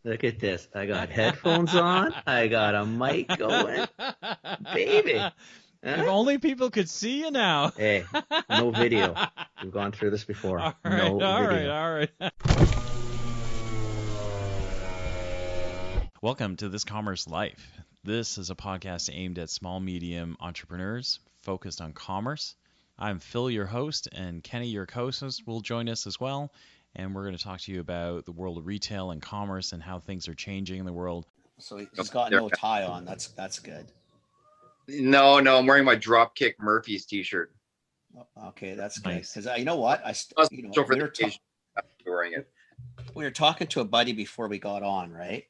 Look at this. I got headphones on. I got a mic going. Baby. If Huh? only people could see you now. Hey, no video. We've gone through this before. All right, No all right, video. all right. Welcome to This Commerce Life. This is a podcast aimed at small, medium entrepreneurs focused on commerce. I'm Phil, your host, and Kenny, your co-host, will join us as well. And we're going to talk to you about the world of retail and commerce and how things are changing in the world. So he's got no tie on. That's good. No, I'm wearing my Dropkick Murphys t-shirt. Okay, that's good. Nice. Because you know what? So for the occasion, I'm wearing it. We were talking to a buddy before we got on, right?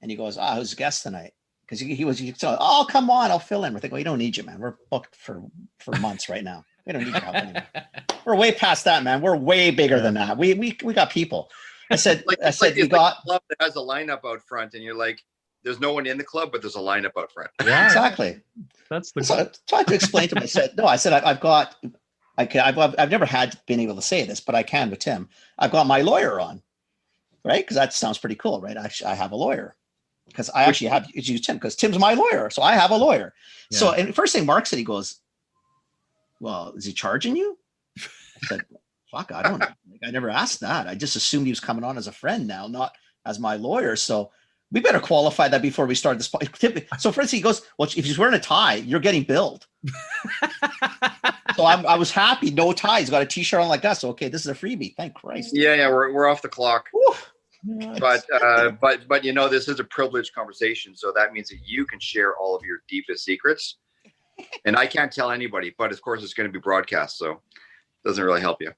And he goes, "Who's a guest tonight?" Because he was, "Oh, come on, I'll fill in." We're thinking, "Well, you don't need you, man. We're booked for months right now. We don't need your help anymore. We're way past that, man. We're way bigger than that. We got people." I said, It's like a club that has a lineup out front, and you're like, there's no one in the club, but there's a lineup out front. Yeah, exactly. That's the So I tried to explain to him. I said, "No, I said I've never been able to say this, but I can with Tim. I've got my lawyer on, right? Because that sounds pretty cool, right? I have a lawyer because I actually have to use Tim because Tim's my lawyer, so I have a lawyer." Yeah. So, and first thing Mark said, he goes, "Well, is he charging you?" I said, "Fuck, I don't know. I never asked that. I just assumed he was coming on as a friend now, not as my lawyer. So we better qualify that before we start this." So for instance, he goes, "Well, if he's wearing a tie, you're getting billed." So I was happy. No tie. He's got a t-shirt on like that. So, okay, this is a freebie. Thank Christ. Yeah, we're off the clock. Woo. But this is a privileged conversation, so that means that you can share all of your deepest secrets. And I can't tell anybody, but of course it's going to be broadcast, so it doesn't really help you.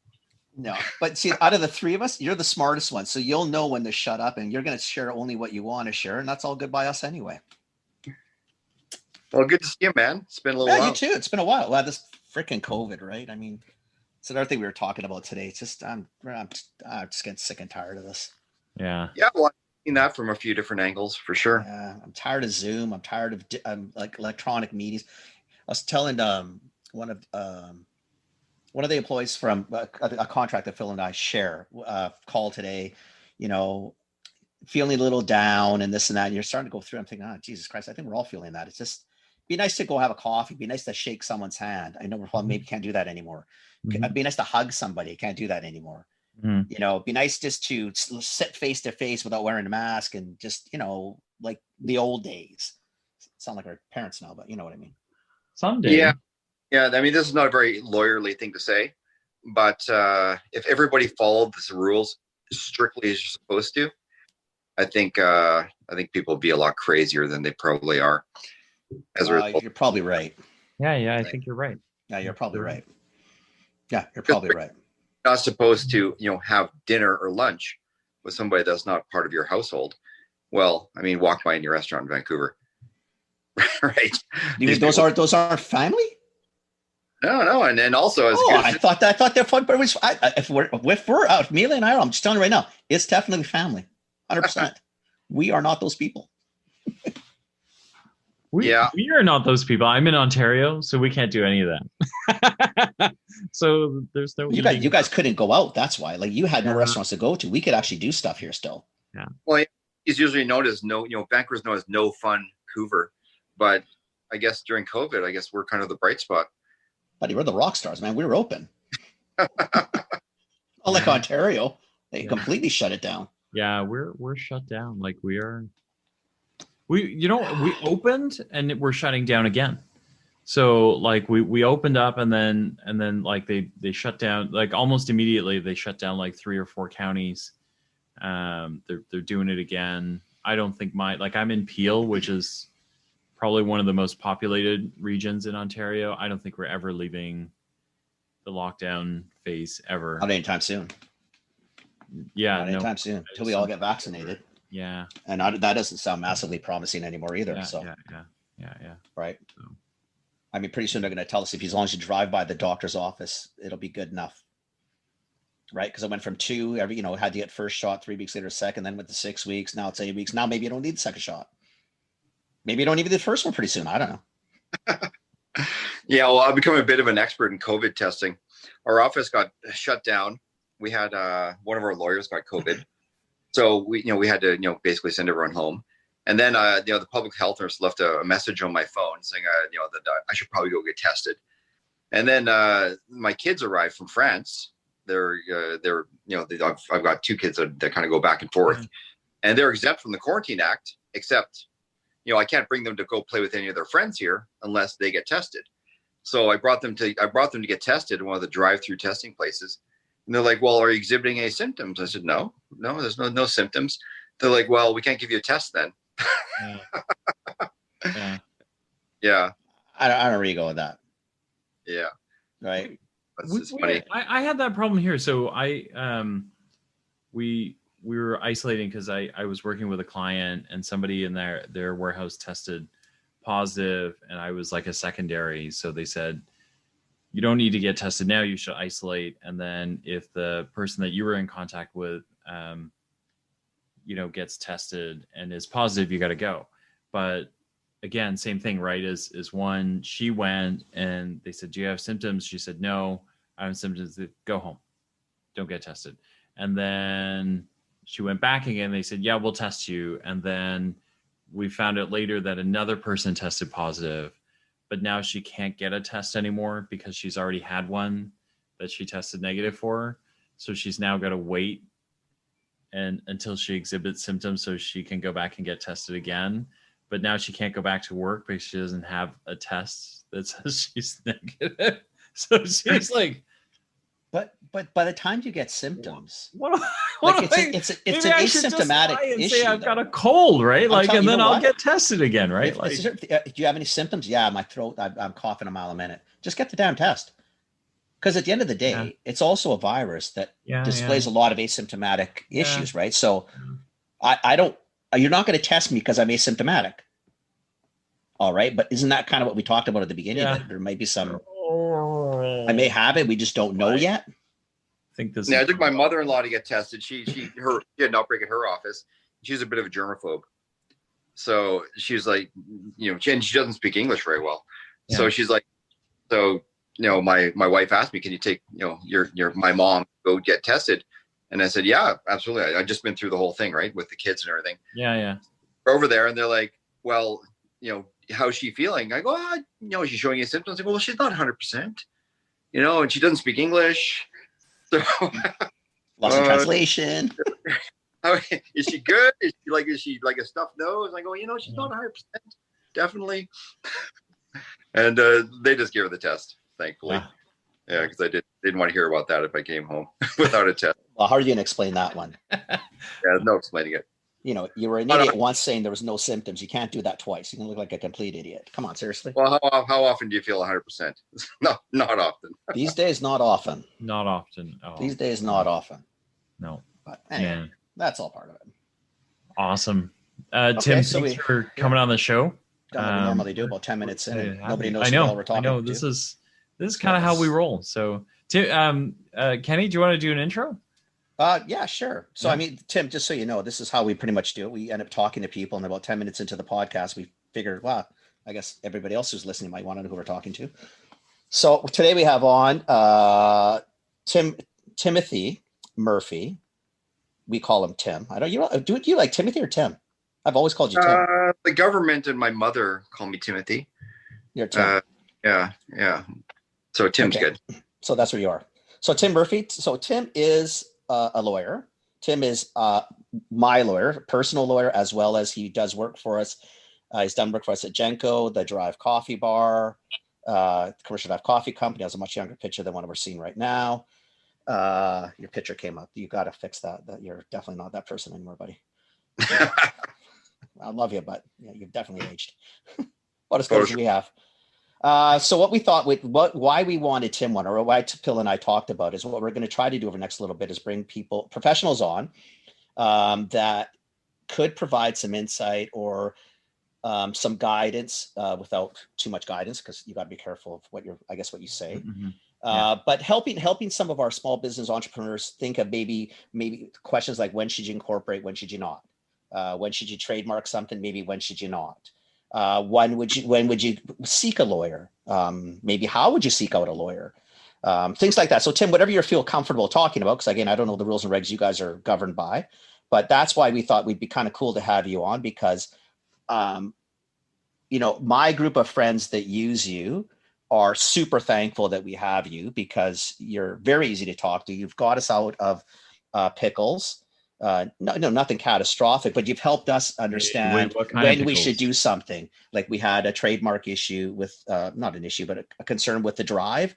No, but see, out of the three of us, you're the smartest one. So you'll know when to shut up and you're going to share only what you want to share. And that's all good by us anyway. Well, good to see you, man. It's been a little Yeah, while. you too. It's been a while. Well, this freaking COVID, right? I mean, it's another thing we were talking about today. It's just, I'm just getting sick and tired of this. Yeah. Yeah, well, I've seen that from a few different angles for sure. Yeah, I'm tired of Zoom. I'm tired of like electronic meetings. I was telling one of the employees from a contract that Phil and I share call today, feeling a little down and this and that. And you're starting to go through. I'm thinking, oh, Jesus Christ, I think we're all feeling that. It's just be nice to go have a coffee. Be nice to shake someone's hand. I know we're probably maybe can't do that anymore. Mhm. Be nice to hug somebody. Can't do that anymore. Mhm. Be nice just to sit face to face without wearing a mask and just, like the old days. Sound like our parents now, but you know what I mean. Someday. Yeah. I mean, this is not a very lawyerly thing to say, but if everybody followed the rules strictly as you're supposed to, I think people would be a lot crazier than they probably are. As a result. You're probably right. Yeah. I think you're right. Yeah, you're probably right. Yeah, you're probably right. You're not supposed to, have dinner or lunch with somebody that's not part of your household. Well, I mean, walk by in your restaurant in Vancouver, right? Those aren't family. No, and also as I thought they're fun, but if we're out, Amelia and I, I'm just telling you right now, it's definitely family, 100%. We are not those people. We are not those people. I'm in Ontario, so we can't do any of that. So there's no. You guys couldn't go out. That's why. Like you had no restaurants to go to. We could actually do stuff here still. Yeah. Well, it's usually known as Vancouver's known as no fun Vancouver, but I guess during COVID, we're kind of the bright spot. Buddy, we're the rock stars, man. We were open. Unlike Ontario, they completely shut it down. Yeah, we're shut down. Like we opened and we're shutting down again. So like we opened up and then like they shut down like almost immediately. They shut down like 3 or 4 counties. They're doing it again. I don't think I'm in Peel, which is probably one of the most populated regions in Ontario. I don't think we're ever leaving the lockdown phase ever. Not anytime soon. Yeah, not anytime soon until we all get vaccinated. Yeah, and that doesn't sound massively promising anymore either. Yeah. Right. So. I mean, pretty soon they're going to tell us as long as you drive by the doctor's office, it'll be good enough. Right? Because it went from 2 had to get first shot, 3 weeks later, second, then went to 6 weeks. Now it's 8 weeks. Now maybe you don't need the second shot. Maybe you don't even need the first one pretty soon. I don't know. Yeah, well, I've become a bit of an expert in COVID testing. Our office got shut down. We had one of our lawyers got COVID. So we had to, basically send everyone home. And then, the public health nurse left a message on my phone saying, that I should probably go get tested. And then my kids arrived from France. I've got 2 kids that kind of go back and forth, and they're exempt from the Quarantine Act, except, I can't bring them to go play with any of their friends here unless they get tested. So I brought them to get tested in one of the drive-through testing places. And they're like, well, are you exhibiting any symptoms? I said, no, there's no symptoms. They're like, well, we can't give you a test then. Yeah. I don't know where you go with that. Yeah. Right. That's funny. I had that problem here. So we were isolating because I was working with a client and somebody in their warehouse tested positive, and I was like a secondary. So they said, you don't need to get tested now. You should isolate. And then if the person that you were in contact with, gets tested and is positive, you got to go. But again, same thing, right? Is one, she went and they said, do you have symptoms? She said, no, I have symptoms. Go home. Don't get tested. And then she went back again. They said, yeah, we'll test you. And then we found out later that another person tested positive, but now she can't get a test anymore because she's already had one that she tested negative for. So she's now got to wait until she exhibits symptoms so she can go back and get tested again. But now she can't go back to work because she doesn't have a test that says she's negative. So she's like, but by the time you get symptoms, it's an asymptomatic issue. Say I've got a cold, right? And then I'll get tested again, right? Do you have any symptoms? Yeah, my throat, I'm coughing a mile a minute. Just get the damn test. Because at the end of the day, it's also a virus that displays a lot of asymptomatic issues, right? So you're not going to test me because I'm asymptomatic. All right. But isn't that kind of what we talked about at the beginning? That there might be some, I may have it. We just don't know yet. I think this. Yeah, I took my mother-in-law to get tested. She had an outbreak at her office. She's a bit of a germaphobe. So she's like, and she doesn't speak English very well. Yeah. So she's like, my wife asked me, can you take, my mom go get tested? And I said, yeah, absolutely. I just been through the whole thing, right, with the kids and everything. Yeah. We're over there, and they're like, well, how's she feeling? I go, she's showing you symptoms. I go, well, she's not 100%, and she doesn't speak English. So lost in translation. Is she good? Is she like a stuffed nose? I go, she's not 100%, definitely. And they just gave her the test, thankfully. Wow. Yeah, because I didn't want to hear about that if I came home without a test. Well, how are you going to explain that one? Yeah, no explaining it. You were an idiot once saying there was no symptoms. You can't do that twice. You can look like a complete idiot. Come on, seriously. Well, how often do you feel 100%? No, not often. These days, not often. Not often. Oh. These days, not often. No. But anyway, that's all part of it. Awesome. Tim, thanks for coming on the show. Done what we normally do, about 10 minutes in. And nobody knows I know. what we're talking about. This is kind of how we roll. So, Tim, Kenny, do you want to do an intro? Yeah, sure. So, Tim, just so you know, this is how we pretty much do it. We end up talking to people, and about 10 minutes into the podcast, we figured, well, I guess everybody else who's listening might want to know who we're talking to. So today we have on Timothy Murphy. We call him Tim. Do you like Timothy or Tim? I've always called you Tim. The government and my mother call me Timothy. You're Tim. Yeah. So Tim's good. So that's where you are. So Tim Murphy. So Tim is a lawyer. Tim is my lawyer, personal lawyer, as well as he does work for us. He's done work for us at Genco, the Drive Coffee Bar, Commercial Drive Coffee Company. Has a much younger picture than one we're seeing right now. Your picture came up. You got to fix that. You're definitely not that person anymore, buddy. I love you, but you've definitely aged. What as good as we have. So what we thought, why we wanted Tim on, or why Phil and I talked about, is what we're going to try to do over the next little bit is bring professionals on that could provide some insight or some guidance without too much guidance, because you got to be careful of what you say. Mm-hmm. But helping some of our small business entrepreneurs think of maybe questions like, when should you incorporate? When should you not? When should you trademark something? Maybe when should you not? When would you seek a lawyer? Maybe how would you seek out a lawyer? Things like that. So Tim, whatever you feel comfortable talking about, because again, I don't know the rules and regs you guys are governed by, But that's why we thought we'd be kind of cool to have you on, because my group of friends that use you are super thankful that we have you, because you're very easy to talk to. You've got us out of pickles. Nothing catastrophic, but you've helped us understand when we should do something. Like we had a trademark issue with, not an issue, but a concern with the drive.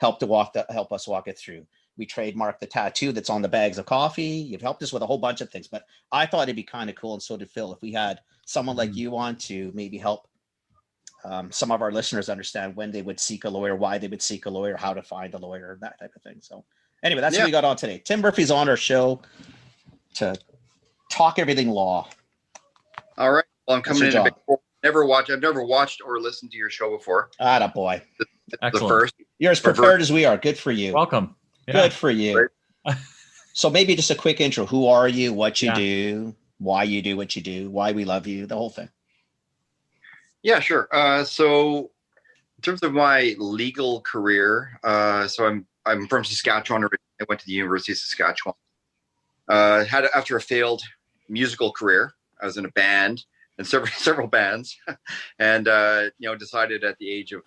Help us walk it through. We trademarked the tattoo that's on the bags of coffee. You've helped us with a whole bunch of things, but I thought it'd be kind of cool, and so did Phil, if we had someone like you on to maybe help some of our listeners understand when they would seek a lawyer, why they would seek a lawyer, how to find a lawyer, that type of thing. So anyway, that's what we got on today. Tim Murphy's on our show to talk everything law. All right. Well, I'm coming in. I've never watched or listened to your show before. Atta boy. The first. You're as prepared as we are. Good for you. Welcome. Yeah. Good for you. So maybe just a quick intro. Who are you? What you do? Why you do what you do? Why we love you? The whole thing. Yeah, sure. So in terms of my legal career, so I'm from Saskatchewan. I went to the University of Saskatchewan. After a failed musical career, I was in a band and several bands, and decided at the age of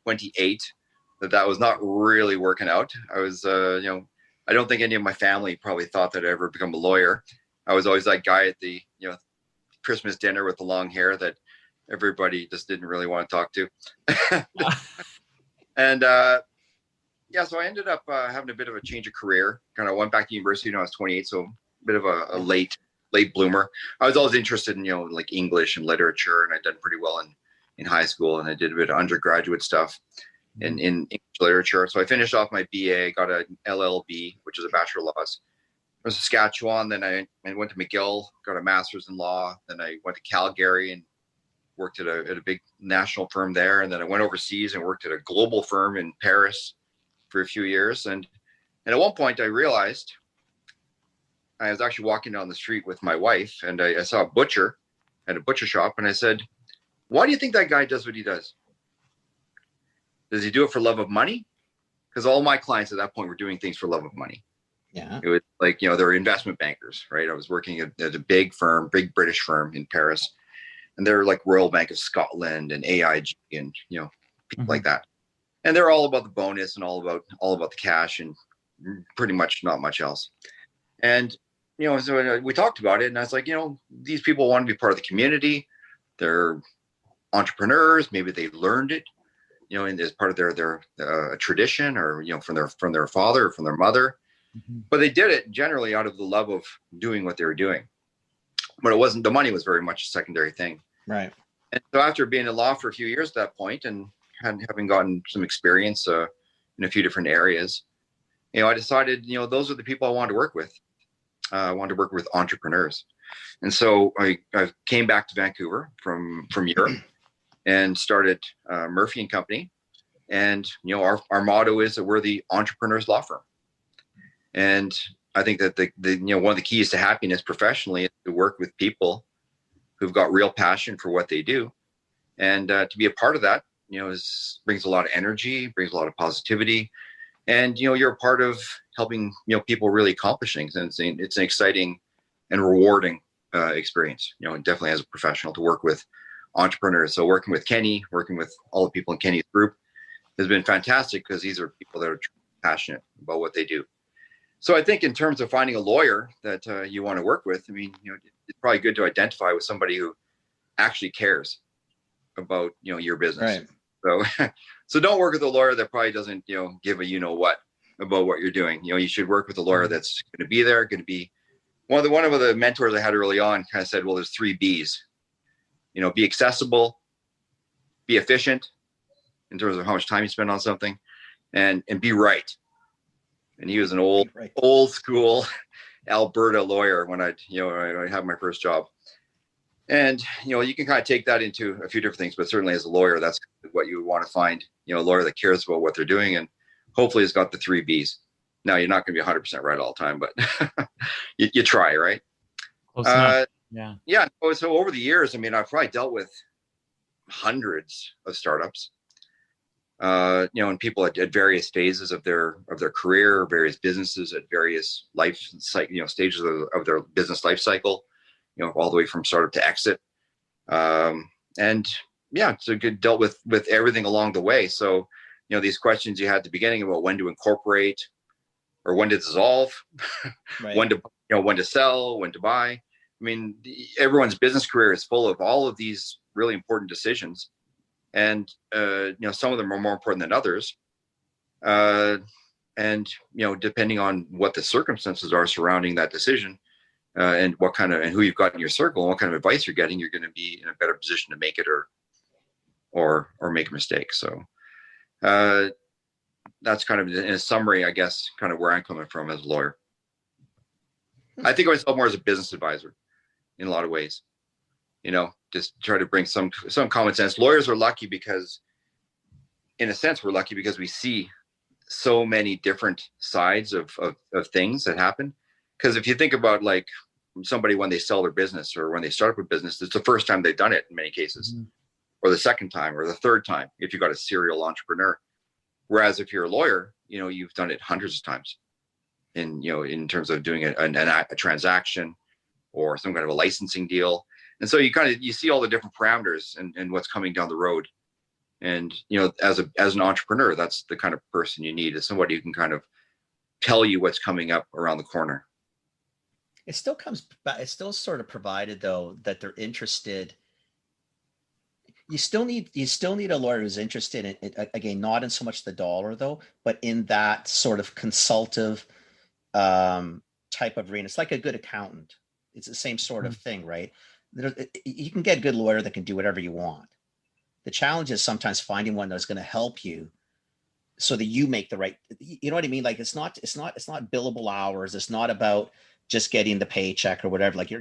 28 that was not really working out. I was I don't think any of my family probably thought that I'd ever become a lawyer. I was always that guy at the Christmas dinner with the long hair that everybody just didn't really want to talk to. And so I ended up having a bit of a change of career. Kind of went back to university when I was 28, so a bit of a late bloomer. I was always interested in like English and literature, and I'd done pretty well in high school, and I did a bit of undergraduate stuff in English literature. So I finished off my BA, got an LLB, which is a Bachelor of Laws, from Saskatchewan. Then I went to McGill, got a master's in law. Then I went to Calgary and worked at a big national firm there. And then I went overseas and worked at a global firm in Paris for a few years. And at one point I realized, I was actually walking down the street with my wife, and I saw a butcher at a butcher shop, and I said, why do you think that guy does what he does? Does he do it for love of money? Because all my clients at that point were doing things for love of money. Yeah. It was like, they're investment bankers, right? I was working at a big British firm in Paris, and they're like Royal Bank of Scotland and AIG and, people like that. And they're all about the bonus and all about the cash and pretty much not much else. And, so we talked about it, and I was like, these people want to be part of the community. They're entrepreneurs. Maybe they learned it, and as part of their tradition, or, from their father or from their mother. But they did it generally out of the love of doing what they were doing. But it wasn't, the money was very much a secondary thing. Right. And so after being in law for a few years at that point, and having gotten some experience in a few different areas, I decided, those are the people I wanted to work with. I wanted to work with entrepreneurs. And so I came back to Vancouver from Europe and started Murphy & Company. And, our motto is that we're the entrepreneur's law firm. And I think that one of the keys to happiness professionally is to work with people who've got real passion for what they do. And to be a part of that, brings a lot of energy, brings a lot of positivity. And, you're a part of helping, people really accomplish things. And it's an exciting and rewarding experience, and definitely as a professional to work with entrepreneurs. So working with Kenny, working with all the people in Kenny's group has been fantastic, because these are people that are passionate about what they do. So I think in terms of finding a lawyer that you want to work with, it's probably good to identify with somebody who actually cares about, your business. Right. So don't work with a lawyer that probably doesn't, give a what about what you're doing. You should work with a lawyer that's going to be there, going to be one of the mentors I had early on kind of said, well, there's 3 B's. Be accessible, be efficient in terms of how much time you spend on something, and be right. And he was an old school Alberta lawyer when I had my first job. And, you can kind of take that into a few different things, but certainly as a lawyer, that's what you would want to find, a lawyer that cares about what they're doing and hopefully has got the 3 B's. Now, you're not going to be 100% right all the time, but you try, right? Yeah. Yeah. So over the years, I've probably dealt with hundreds of startups. And people at various phases of their career, various businesses at various life stages of their business life cycle, all the way from startup to exit. And yeah, so good dealt with everything along the way. So, these questions you had at the beginning about when to incorporate or when to dissolve, Right. when to sell, when to buy. I mean, everyone's business career is full of all of these really important decisions. And, some of them are more important than others. And, depending on what the circumstances are surrounding that decision, and what kind of, and who you've got in your circle and what kind of advice you're getting, you're going to be in a better position to make it or make a mistake. So, that's kind of in a summary, I guess, kind of where I'm coming from as a lawyer. I think of myself more as a business advisor in a lot of ways, just try to bring some common sense. Lawyers are lucky because, in a sense, we're lucky because we see so many different sides of things that happen. Because if you think about like somebody when they sell their business or when they start up a business, it's the first time they've done it in many cases, or the second time or the third time if you've got a serial entrepreneur. Whereas if you're a lawyer, you've done it hundreds of times in terms of doing a transaction or some kind of a licensing deal. And so you see all the different parameters and what's coming down the road. And, as an entrepreneur, that's the kind of person you need, is somebody who can kind of tell you what's coming up around the corner. It still comes back. It's still sort of provided though that they're interested. You still need a lawyer who's interested in, again, not in so much the dollar though, but in that sort of consultative type of arena. It's like a good accountant. It's the same sort of thing, right? You can get a good lawyer that can do whatever you want. The challenge is sometimes finding one that's going to help you so that you make the right, you know what I mean? Like it's not billable hours. It's not about just getting the paycheck or whatever. Like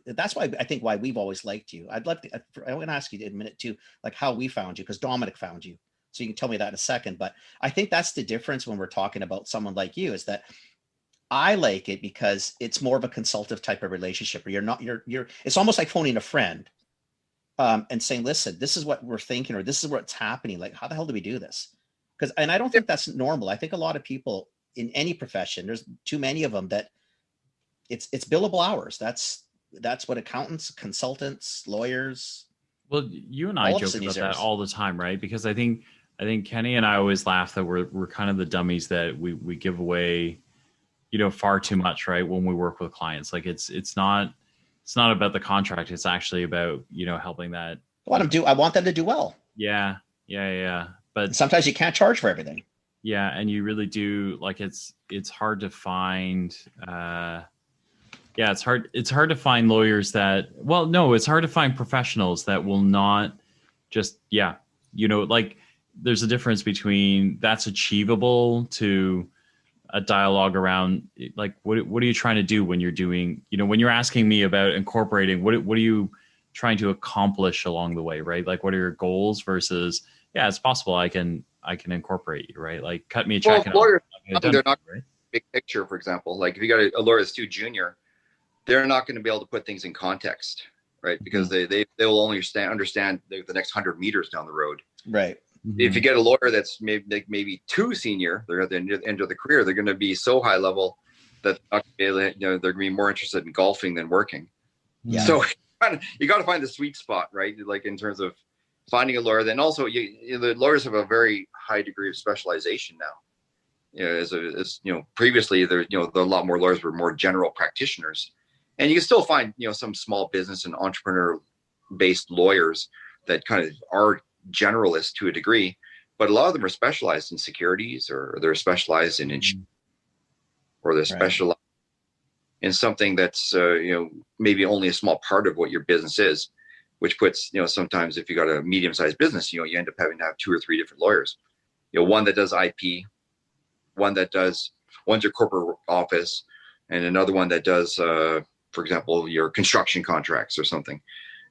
that's why I think why we've always liked you. I'm going to ask you in a minute too, like how we found you, because Dominic found you. So you can tell me that in a second. But I think that's the difference when we're talking about someone like you, is that I like it because it's more of a consultative type of relationship where it's almost like phoning a friend and saying, listen, this is what we're thinking, or this is what's happening. Like, how the hell do we do this? And I don't think that's normal. I think a lot of people in any profession, there's too many of them that it's billable hours. That's what accountants, consultants, lawyers. Well, you and I joke about that all the time, right? Because I think Kenny and I always laugh that we're kind of the dummies that we give away, far too much, right? When we work with clients, like it's not about the contract. It's actually about, helping that. I want them to do well. Yeah. But sometimes you can't charge for everything. Yeah. And you really do, like, it's hard to find, it's hard to find lawyers that, it's hard to find professionals that will not just, like there's a difference between that's achievable to a dialogue around, like, what are you trying to do when you're doing, when you're asking me about incorporating, what are you trying to accomplish along the way, right? Like, what are your goals versus, it's possible I can incorporate you, right? Like, cut me a check. Lawyers, they're not right? Big picture, for example. Like, if you got a lawyer that's too junior, they're not going to be able to put things in context, right? Because they will only understand the next 100 meters down the road. Right. If you get a lawyer that's maybe too senior, they're at the end of the career, they're going to be so high level that they're going to be more interested in golfing than working. Yeah. So you got to find the sweet spot, right? Like in terms of finding a lawyer. Then also, the lawyers have a very high degree of specialization now. As previously there a lot more lawyers were more general practitioners, and you can still find some small business and entrepreneur based lawyers that kind of are generalists to a degree, but a lot of them are specialized in securities, or they're specialized in insurance, or they're specialized in something that's maybe only a small part of what your business is, which puts sometimes if you got a medium-sized business, you end up having to have 2 or 3 different lawyers, one that does IP, one's your corporate office, and another one that does for example your construction contracts or something,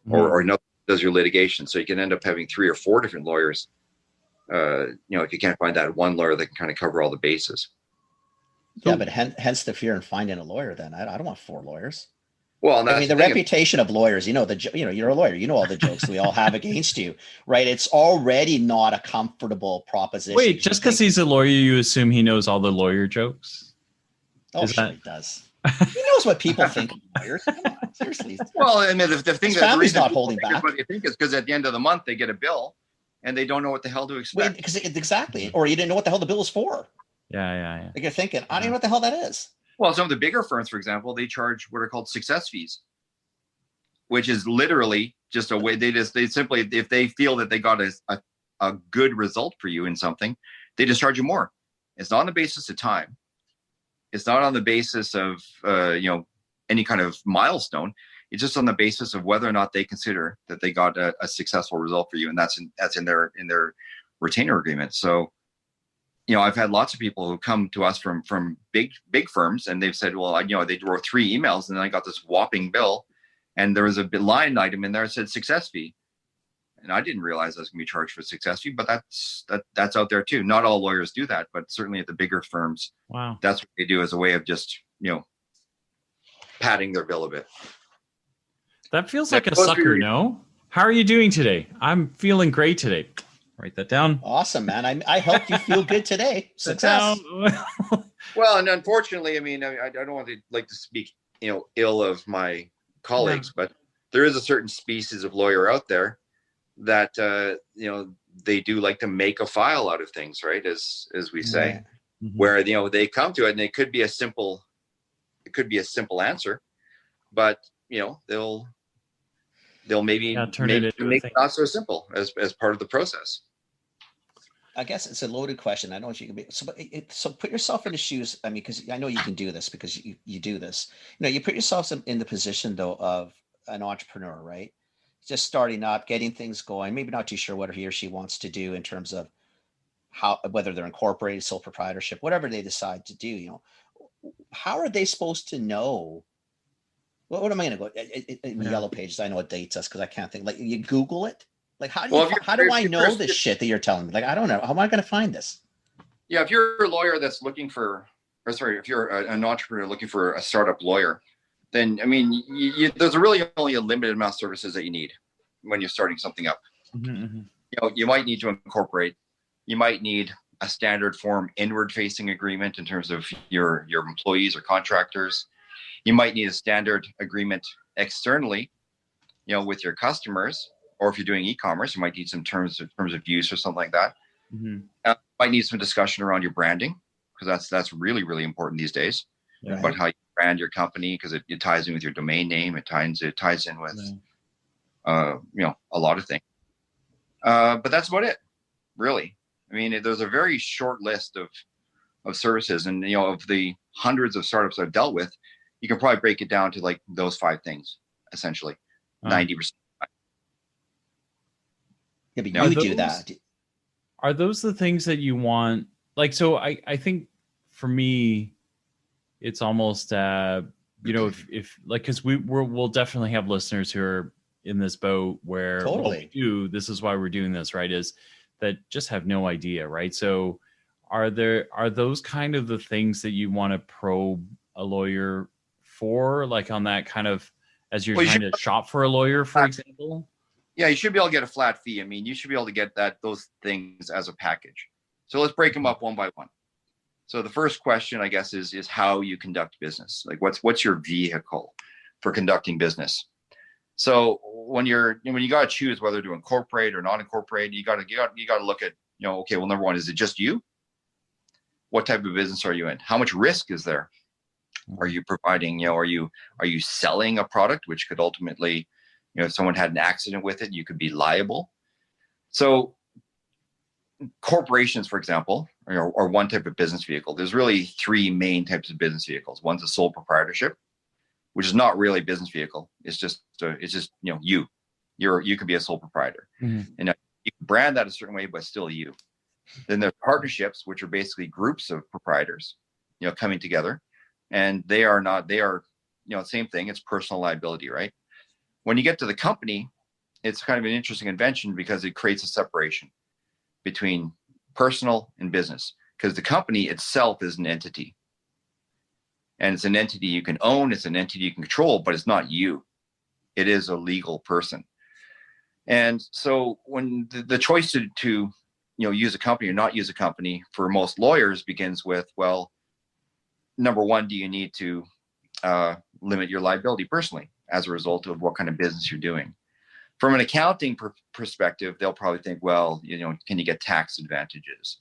or another does your litigation. So you can end up having 3 or 4 different lawyers, if you can't find that one lawyer that can kind of cover all the bases. Yeah, but hence the fear in finding a lawyer then. I don't want 4 lawyers. Well, and I that's mean, the thing. reputation of lawyers, you're a lawyer, you know all the jokes we all have against you, right? It's already not a comfortable proposition. Wait, just because he's a lawyer, you assume he knows all the lawyer jokes? Oh, is sure that- he does. He knows what people think of lawyers. Come on, seriously. Well, I mean, the thing His that the family's reason not people holding think it's back. what they think is because at the end of the month they get a bill and they don't know what the hell to expect. Because exactly, or you didn't know what the hell the bill is for. Yeah. Like you're thinking, I don't even know what the hell that is. Well, some of the bigger firms, for example, they charge what are called success fees, which is literally just a way they simply, if they feel that they got a good result for you in something, they just charge you more. It's not on the basis of time. It's not on the basis of any kind of milestone. It's just on the basis of whether or not they consider that they got a successful result for you, and that's in their retainer agreement. So, I've had lots of people who come to us from big firms, and they've said, well, they wrote 3 emails, and then I got this whopping bill, and there was a line item in there that said success fee, and I didn't realize I was going to be charged for success fee. But that's out there too. Not all lawyers do that, but certainly at the bigger firms, Wow, that's what they do as a way of just padding their bill a bit. that feels Yeah, like a those are sucker. your- No, how are you doing today? I'm feeling great today. Write that down. Awesome, man. I helped you feel good today. Success. Well, and unfortunately, I mean, I don't want to speak, ill of my colleagues, but there is a certain species of lawyer out there that, they do like to make a file out of things, right? As we say, Right. where, they come to it and it could be a simple answer, but, they'll maybe turn it into a make thing. it not so simple as part of the process. I guess it's a loaded question. I don't know if you can be so put yourself in the shoes. I mean, because I know you can do this because you do this. You put yourself in the position though of an entrepreneur, right? Just starting up, getting things going, maybe not too sure what he or she wants to do in terms of whether they're incorporated, sole proprietorship, whatever they decide to do. How are they supposed to know? What am I going to go in the Yellow Pages? I know it dates us because I can't think. Like you Google it. Like how do I know this shit that you're telling me? Like I don't know. How am I going to find this? Yeah, if you're a lawyer that's if you're an entrepreneur looking for a startup lawyer, then I mean, there's really only a limited amount of services that you need when you're starting something up. Mm-hmm. You might need to incorporate. You might need a standard form inward-facing agreement in terms of your employees or contractors. You might need a standard agreement externally, with your customers. Or if you're doing e-commerce, you might need some terms of use or something like that. Mm-hmm. Might need some discussion around your branding, because that's really, really important these days. Yeah. About how you brand your company, because it ties in with your domain name. It ties in with a lot of things. But that's about it, really. I mean, there's a very short list of services, and of the hundreds of startups I've dealt with, you can probably break it down to like those 5 things, essentially, 90%. Yeah, but Are you do those- that. Are those the things that you want? Like, so I think for me, it's almost, if like, cause we'll definitely have listeners who are in this boat where Totally. this is why we're doing this, right? Is that just have no idea, right? So are those kind of the things that you want to probe a lawyer for, like on that kind of, as you're trying to shop for a lawyer, for example? Yeah, you should be able to get a flat fee. I mean, you should be able to get those things as a package. So let's break them up one by one. So the first question, I guess, is how you conduct business. Like, what's your vehicle for conducting business? So when you got to choose whether to incorporate or not incorporate, you got to look at, okay, well, number one, is it just you? What type of business are you in? How much risk is there? Are you providing? Are you selling a product which could ultimately, if someone had an accident with it, you could be liable. So corporations, for example, are one type of business vehicle. There's really 3 main types of business vehicles. One's a sole proprietorship, which is not really a business vehicle. It's just you could be a sole proprietor. Mm-hmm. And you can brand that a certain way, but still you. Then there's partnerships, which are basically groups of proprietors, coming together, and they are same thing. It's personal liability, right? When you get to the company, it's kind of an interesting invention because it creates a separation between personal and business, because the company itself is an entity. and it's an entity you can own, it's an entity you can control, but it's not you. It is a legal person. And so when the choice to use a company or not use a company for most lawyers begins with, well, number one, do you need to limit your liability personally as a result of what kind of business you're doing? From an accounting perspective, they'll probably think, well, can you get tax advantages,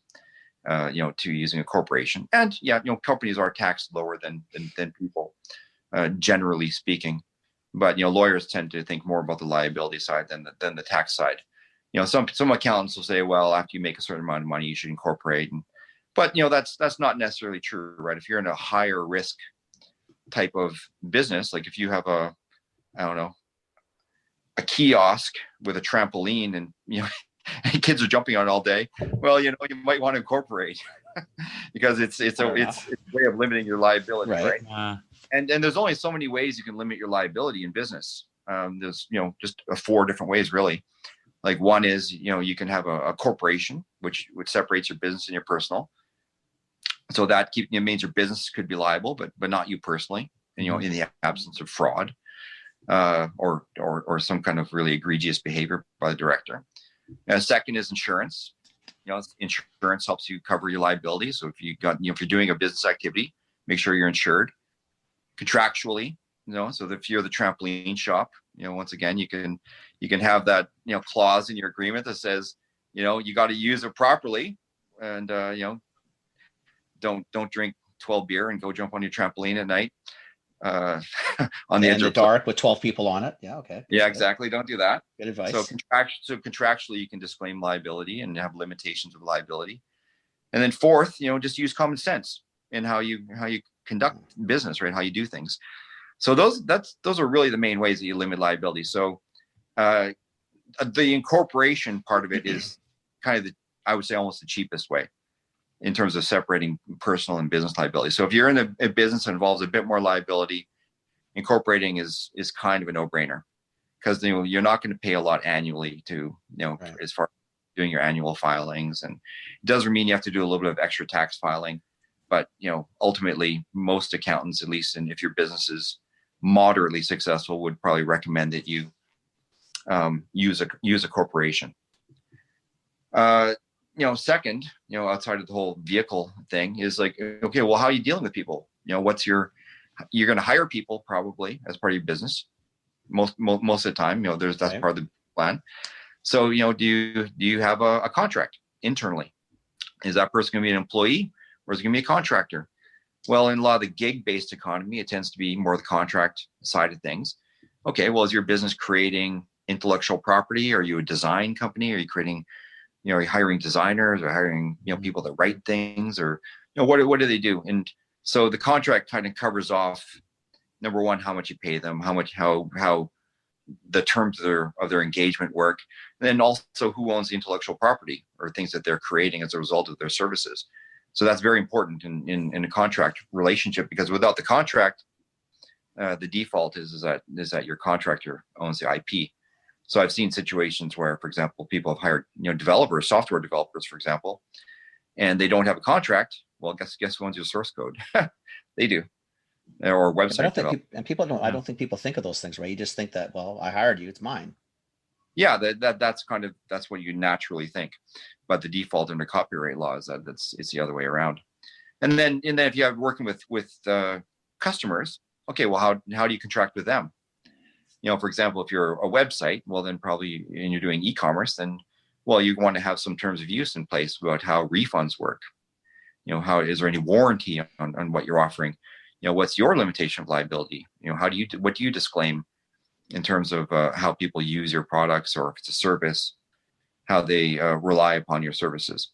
to using a corporation? And companies are taxed lower than people, generally speaking. But lawyers tend to think more about the liability side than the tax side. Some accountants will say, well, after you make a certain amount of money, you should incorporate. But that's not necessarily true, right? If you're in a higher risk type of business, like if you have a kiosk with a trampoline and and kids are jumping on it all day, well, you might want to incorporate because it's a way of limiting your liability, right? And there's only so many ways you can limit your liability in business. There's just 4 different ways really. Like one is you can have a corporation which separates your business and your personal. So that means your business could be liable, but not you personally. And, in the absence of fraud or some kind of really egregious behavior by the director. And second is insurance. Insurance helps you cover your liability. So if if you're doing a business activity, make sure you're insured. Contractually, so if you're the trampoline shop, once again, you can have that clause in your agreement that says you got to use it properly, and don't drink 12 beer and go jump on your trampoline at night on the edge in the dark with 12 people on it. Yeah, okay. Yeah, exactly. Don't do that. Good advice. So contractually, you can disclaim liability and have limitations of liability. And then fourth, just use common sense in how you conduct business, right? How you do things. So those are really the main ways that you limit liability. So the incorporation part of it is kind of I would say almost the cheapest way in terms of separating personal and business liability. So if you're in a business that involves a bit more liability, incorporating is kind of a no-brainer, because you're not going to pay a lot annually to right. As far as doing your annual filings, and it does mean you have to do a little bit of extra tax filing. But ultimately, most accountants, at least, and if your business is moderately successful, would probably recommend that you use a corporation. Second, outside of the whole vehicle thing, is like, okay, well, how are you dealing with people? You're going to hire people probably as part of your business. Most of the time, that's right. Part of the plan. So, do you have a contract internally? Is that person going to be an employee? Or is it going to be a contractor? Well, in a lot of the gig-based economy, it tends to be more the contract side of things. Okay, well, is your business creating intellectual property? Are you a design company? Are you creating, are you hiring designers or hiring, people that write things, or, what do they do? And so the contract kind of covers off, number one, how much you pay them, how the terms of their engagement work, and then also who owns the intellectual property or things that they're creating as a result of their services. So that's very important in a contract relationship, because without the contract, the default is that your contractor owns the IP. So I've seen situations where, for example, people have hired developers, software developers, for example, and they don't have a contract. Well, guess who owns your source code? They do, or website. I don't think people think of those things, right? You just think that, well, I hired you, it's mine. Yeah, that's what you naturally think. But the default under copyright law is that it's the other way around. And then if you have working with customers, okay, well, how do you contract with them? For example, if you're a website, well, then probably, and you're doing e-commerce, then, well, you want to have some terms of use in place about how refunds work. How is there any warranty on what you're offering? What's your limitation of liability? What do you disclaim in terms of how people use your products, or if it's a service, how they rely upon your services.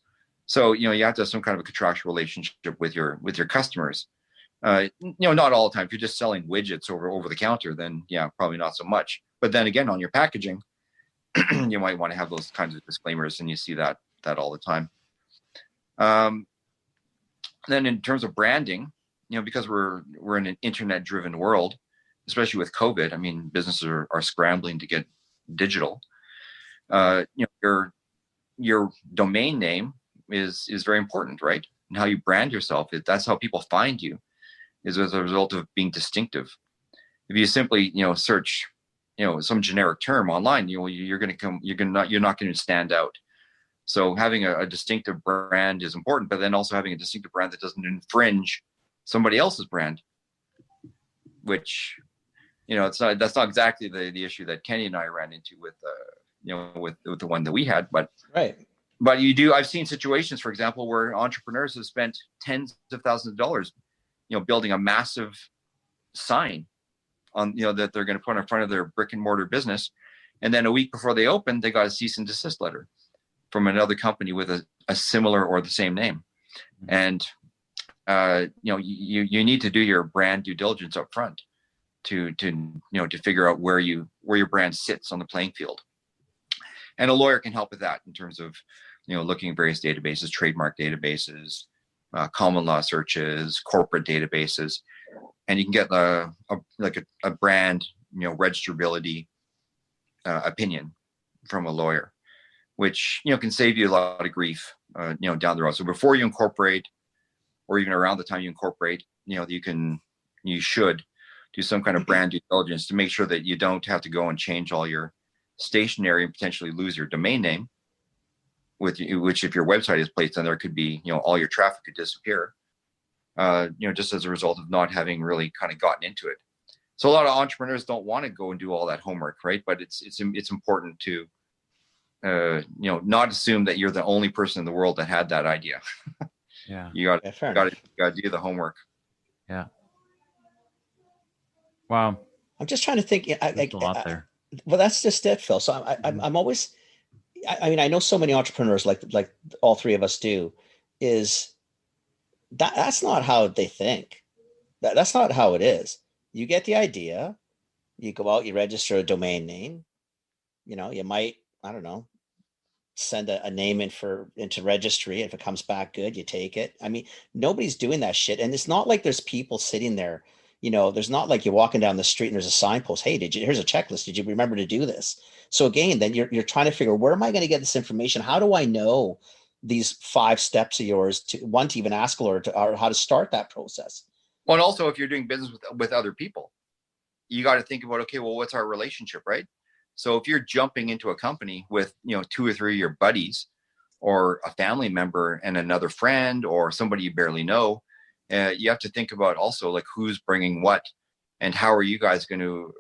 So, you have to have some kind of a contractual relationship with your customers. Not all the time. If you're just selling widgets over the counter, then yeah, probably not so much. But then again, on your packaging, you might want to have those kinds of disclaimers, and you see that all the time. Then in terms of branding, because we're in an internet-driven world, especially with COVID, I mean, businesses are scrambling to get digital. Your domain name is very important, right? And how you brand yourself, that's how people find you. is as a result of being distinctive. If you simply, search, some generic term online, you're not going to stand out. So having a distinctive brand is important, but then also having a distinctive brand that doesn't infringe somebody else's brand, which, that's not exactly the issue that Kenny and I ran into with, with the one that we had, but right. But I've seen situations, for example, where entrepreneurs have spent tens of thousands of dollars, building a massive sign on, that they're going to put in front of their brick and mortar business. And then a week before they open, they got a cease and desist letter from another company with a similar or the same name. And, you need to do your brand due diligence up front to figure out where your brand sits on the playing field. And a lawyer can help with that in terms of, looking at various databases, trademark databases, common law searches, corporate databases, and you can get a brand, registrability opinion from a lawyer, which, can save you a lot of grief, down the road. So before you incorporate, or even around the time you incorporate, you should do some kind of brand due diligence to make sure that you don't have to go and change all your stationery and potentially lose your domain name, which if your website is placed on there could be, all your traffic could disappear, just as a result of not having really kind of gotten into it. So a lot of entrepreneurs don't want to go and do all that homework, right? But it's important to, not assume that you're the only person in the world that had that idea. Yeah. You got to do the homework. Yeah. Wow. I'm just trying to think. There's a lot there. Well, that's just it, Phil. So I'm always, I mean, I know so many entrepreneurs like all three of us do, is that's not how they think. That's not how it is. You get the idea, you go out, you register a domain name, you might, I don't know, send a name into registry. If it comes back good, you take it. I mean, nobody's doing that shit. And it's not like there's people sitting there, there's not like you're walking down the street and there's a signpost. Hey, here's a checklist. Did you remember to do this? So again, then you're trying to figure, where am I going to get this information? How do I know these 5 steps of yours to even ask a lawyer or how to start that process? Well, and also if you're doing business with other people, you got to think about, okay, well, what's our relationship, right? So if you're jumping into a company with, 2 or 3 of your buddies or a family member and another friend or somebody you barely know, you have to think about also like who's bringing what and how are you guys going to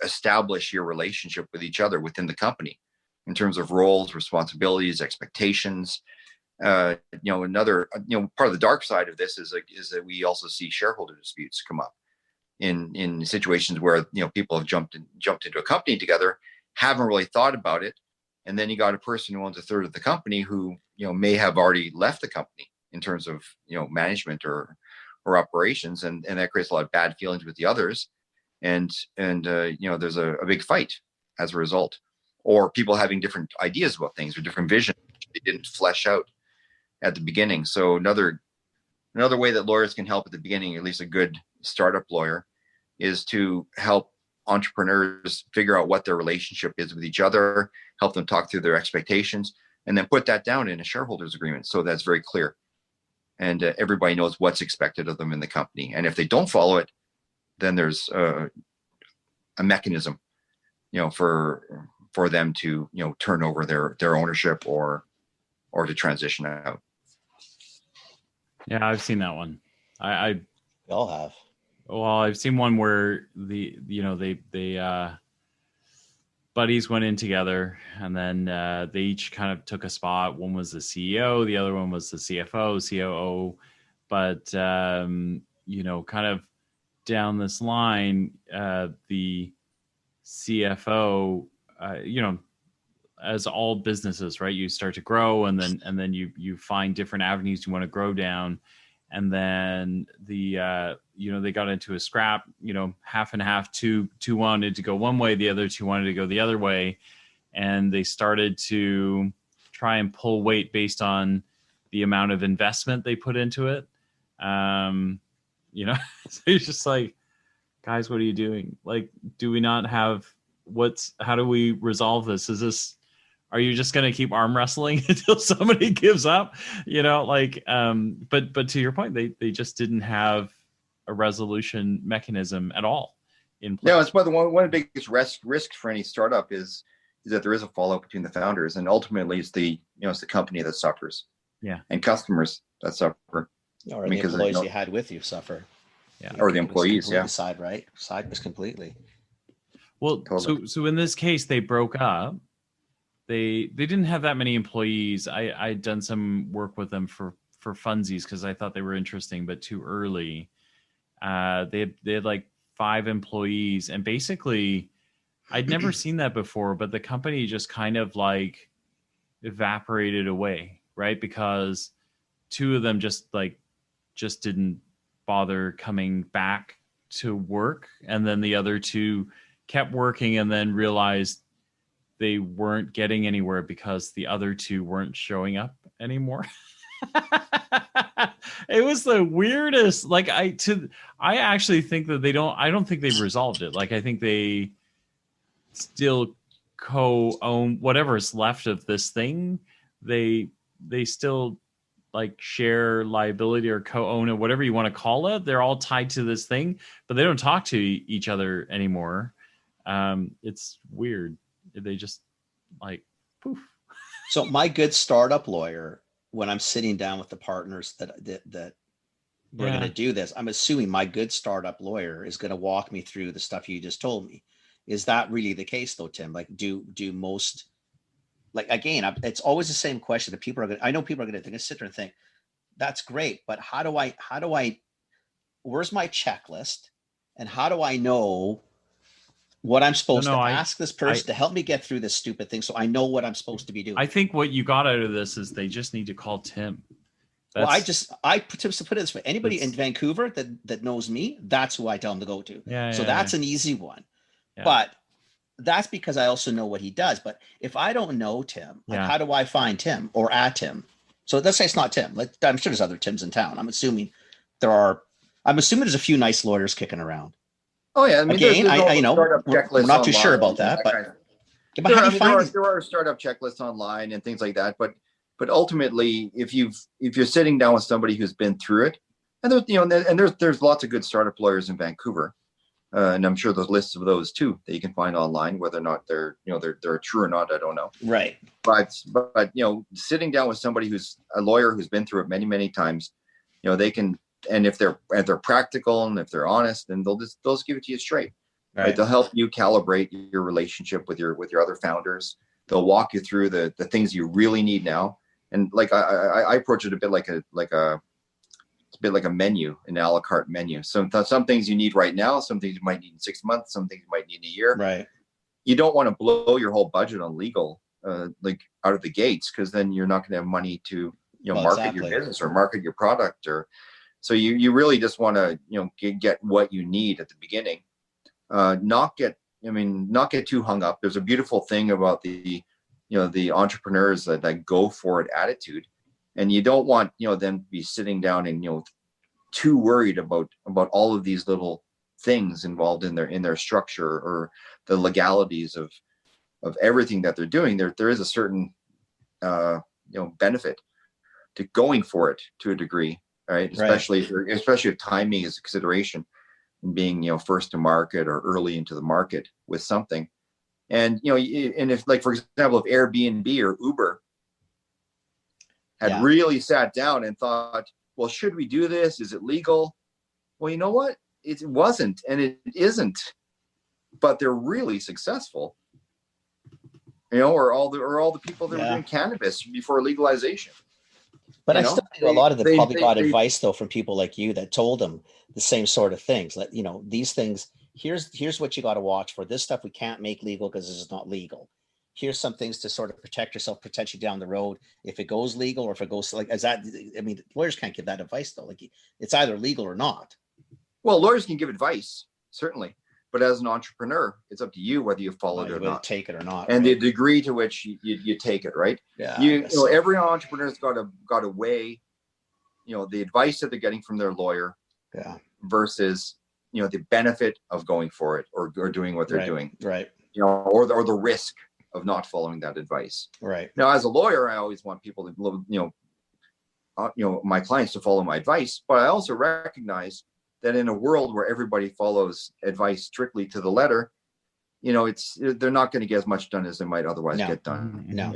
establish your relationship with each other within the company in terms of roles, responsibilities, expectations. Another, part of the dark side of this is that we also see shareholder disputes come up in situations where, people have jumped into a company together, haven't really thought about it. And then you got a person who owns a third of the company who, may have already left the company in terms of, management or operations. And that creates a lot of bad feelings with the others. And there's a big fight as a result, or people having different ideas about things or different visions they didn't flesh out at the beginning. So another way that lawyers can help at the beginning, at least a good startup lawyer, is to help entrepreneurs figure out what their relationship is with each other, help them talk through their expectations, and then put that down in a shareholders agreement so that's very clear. And everybody knows what's expected of them in the company. And if they don't follow it, then there's a mechanism, for them to, turn over their ownership or to transition out. Yeah, I've seen that one. I We all have. Well, I've seen one where they buddies went in together, and then they each kind of took a spot. One was the CEO, the other one was the CFO, COO. But kind of down this line, the CFO, as all businesses, right? You start to grow, and then you find different avenues you want to grow down. And then they got into a scrap, half and half. Two wanted to go one way, the other 2 wanted to go the other way. And they started to try and pull weight based on the amount of investment they put into it. So it's just like, guys, what are you doing? Like, do we not have how do we resolve this? Are you just going to keep arm wrestling until somebody gives up? But to your point, they just didn't have a resolution mechanism at all in place. Yeah, that's why one of the biggest risks for any startup is that there is a fallout between the founders, and ultimately it's the company that suffers. Yeah. And customers that suffer. Or the employees you had with you suffer. Yeah. Or the employees, yeah. Side was completely. Well, Totally. so in this case, they broke up. They didn't have that many employees. I'd done some work with them for funsies because I thought they were interesting, but too early. They had like 5 employees, and basically, I'd never seen that before. But the company just kind of like evaporated away, right? Because 2 of them just didn't bother coming back to work, and then the other 2 kept working and then realized they weren't getting anywhere because the other 2 weren't showing up anymore. It was the weirdest. Like I actually think that I don't think they've resolved it. Like I think they still co-own whatever is left of this thing. They still like share liability or co-own it, whatever you want to call it. They're all tied to this thing, but they don't talk to each other anymore. It's weird. They just like poof. So my good startup lawyer, when I'm sitting down with the partners that we're going to do this, I'm assuming my good startup lawyer is going to walk me through the stuff you just told me. Is that really the case though, Tim? Like do most, like, again, it's always the same question that people are going to, I know people are going to sit there and think, that's great, but how do I, where's my checklist? And how do I know what I'm supposed to ask this person to help me get through this stupid thing so I know what I'm supposed to be doing? I think what you got out of this is they just need to call Tim. Well, I put it this way. Anybody in Vancouver that knows me, that's who I tell them to go to. So that's an easy one. Yeah. But that's because I also know what he does. But if I don't know Tim, like how do I find Tim or at Tim? So let's say it's not Tim. I'm sure there's other Tims in town. I'm assuming there's a few nice lawyers kicking around. Oh yeah, I mean, again, we're not too sure about that, but how do you find there are startup checklists online and things like that. But ultimately, if you're sitting down with somebody who's been through it, and there's lots of good startup lawyers in Vancouver, and I'm sure there's lists of those too that you can find online. Whether or not they're true or not, I don't know. Right. But sitting down with somebody who's a lawyer who's been through it many times, they can. And if they're practical and if they're honest, then they'll just give it to you straight. Right? They'll help you calibrate your relationship with your other founders. They'll walk you through the things you really need now. And like I approach it a bit like a menu, an a la carte menu. Some things you need right now, some things you might need in 6 months, some things you might need in a year. Right. You don't want to blow your whole budget on legal like out of the gates, because then you're not going to have money to market your business or market your product or. So you really just want to get what you need at the beginning, not get too hung up. There's a beautiful thing about the entrepreneurs that go for it attitude, and you don't want them to be sitting down and too worried about all of these little things involved in their structure or the legalities of everything that they're doing. There is a certain benefit to going for it to a degree. Right. Especially if timing is a consideration and being, first to market or early into the market with something. And, and if, like, for example, if Airbnb or Uber had really sat down and thought, well, should we do this? Is it legal? Well, you know what? It wasn't, and it isn't, but they're really successful. Or all the people that were doing cannabis before legalization. But I still think a lot of them probably got advice though from people like you that told them the same sort of things. Like, these things, here's what you got to watch for. This stuff we can't make legal because this is not legal. Here's some things to sort of protect yourself potentially down the road if it goes legal or if it goes lawyers can't give that advice though. Like, it's either legal or not. Well, lawyers can give advice, certainly. But as an entrepreneur, it's up to you whether you follow it or not. Take it or not. And the degree to which you take it, right? Yeah. Every entrepreneur's got to weigh, the advice that they're getting from their lawyer, versus, the benefit of going for it or doing what they're doing, right? Or the risk of not following that advice, right? Now, as a lawyer, I always want people to, my clients to follow my advice, but I also recognize that in a world where everybody follows advice strictly to the letter, you know, they're not going to get as much done as they might otherwise get done. No.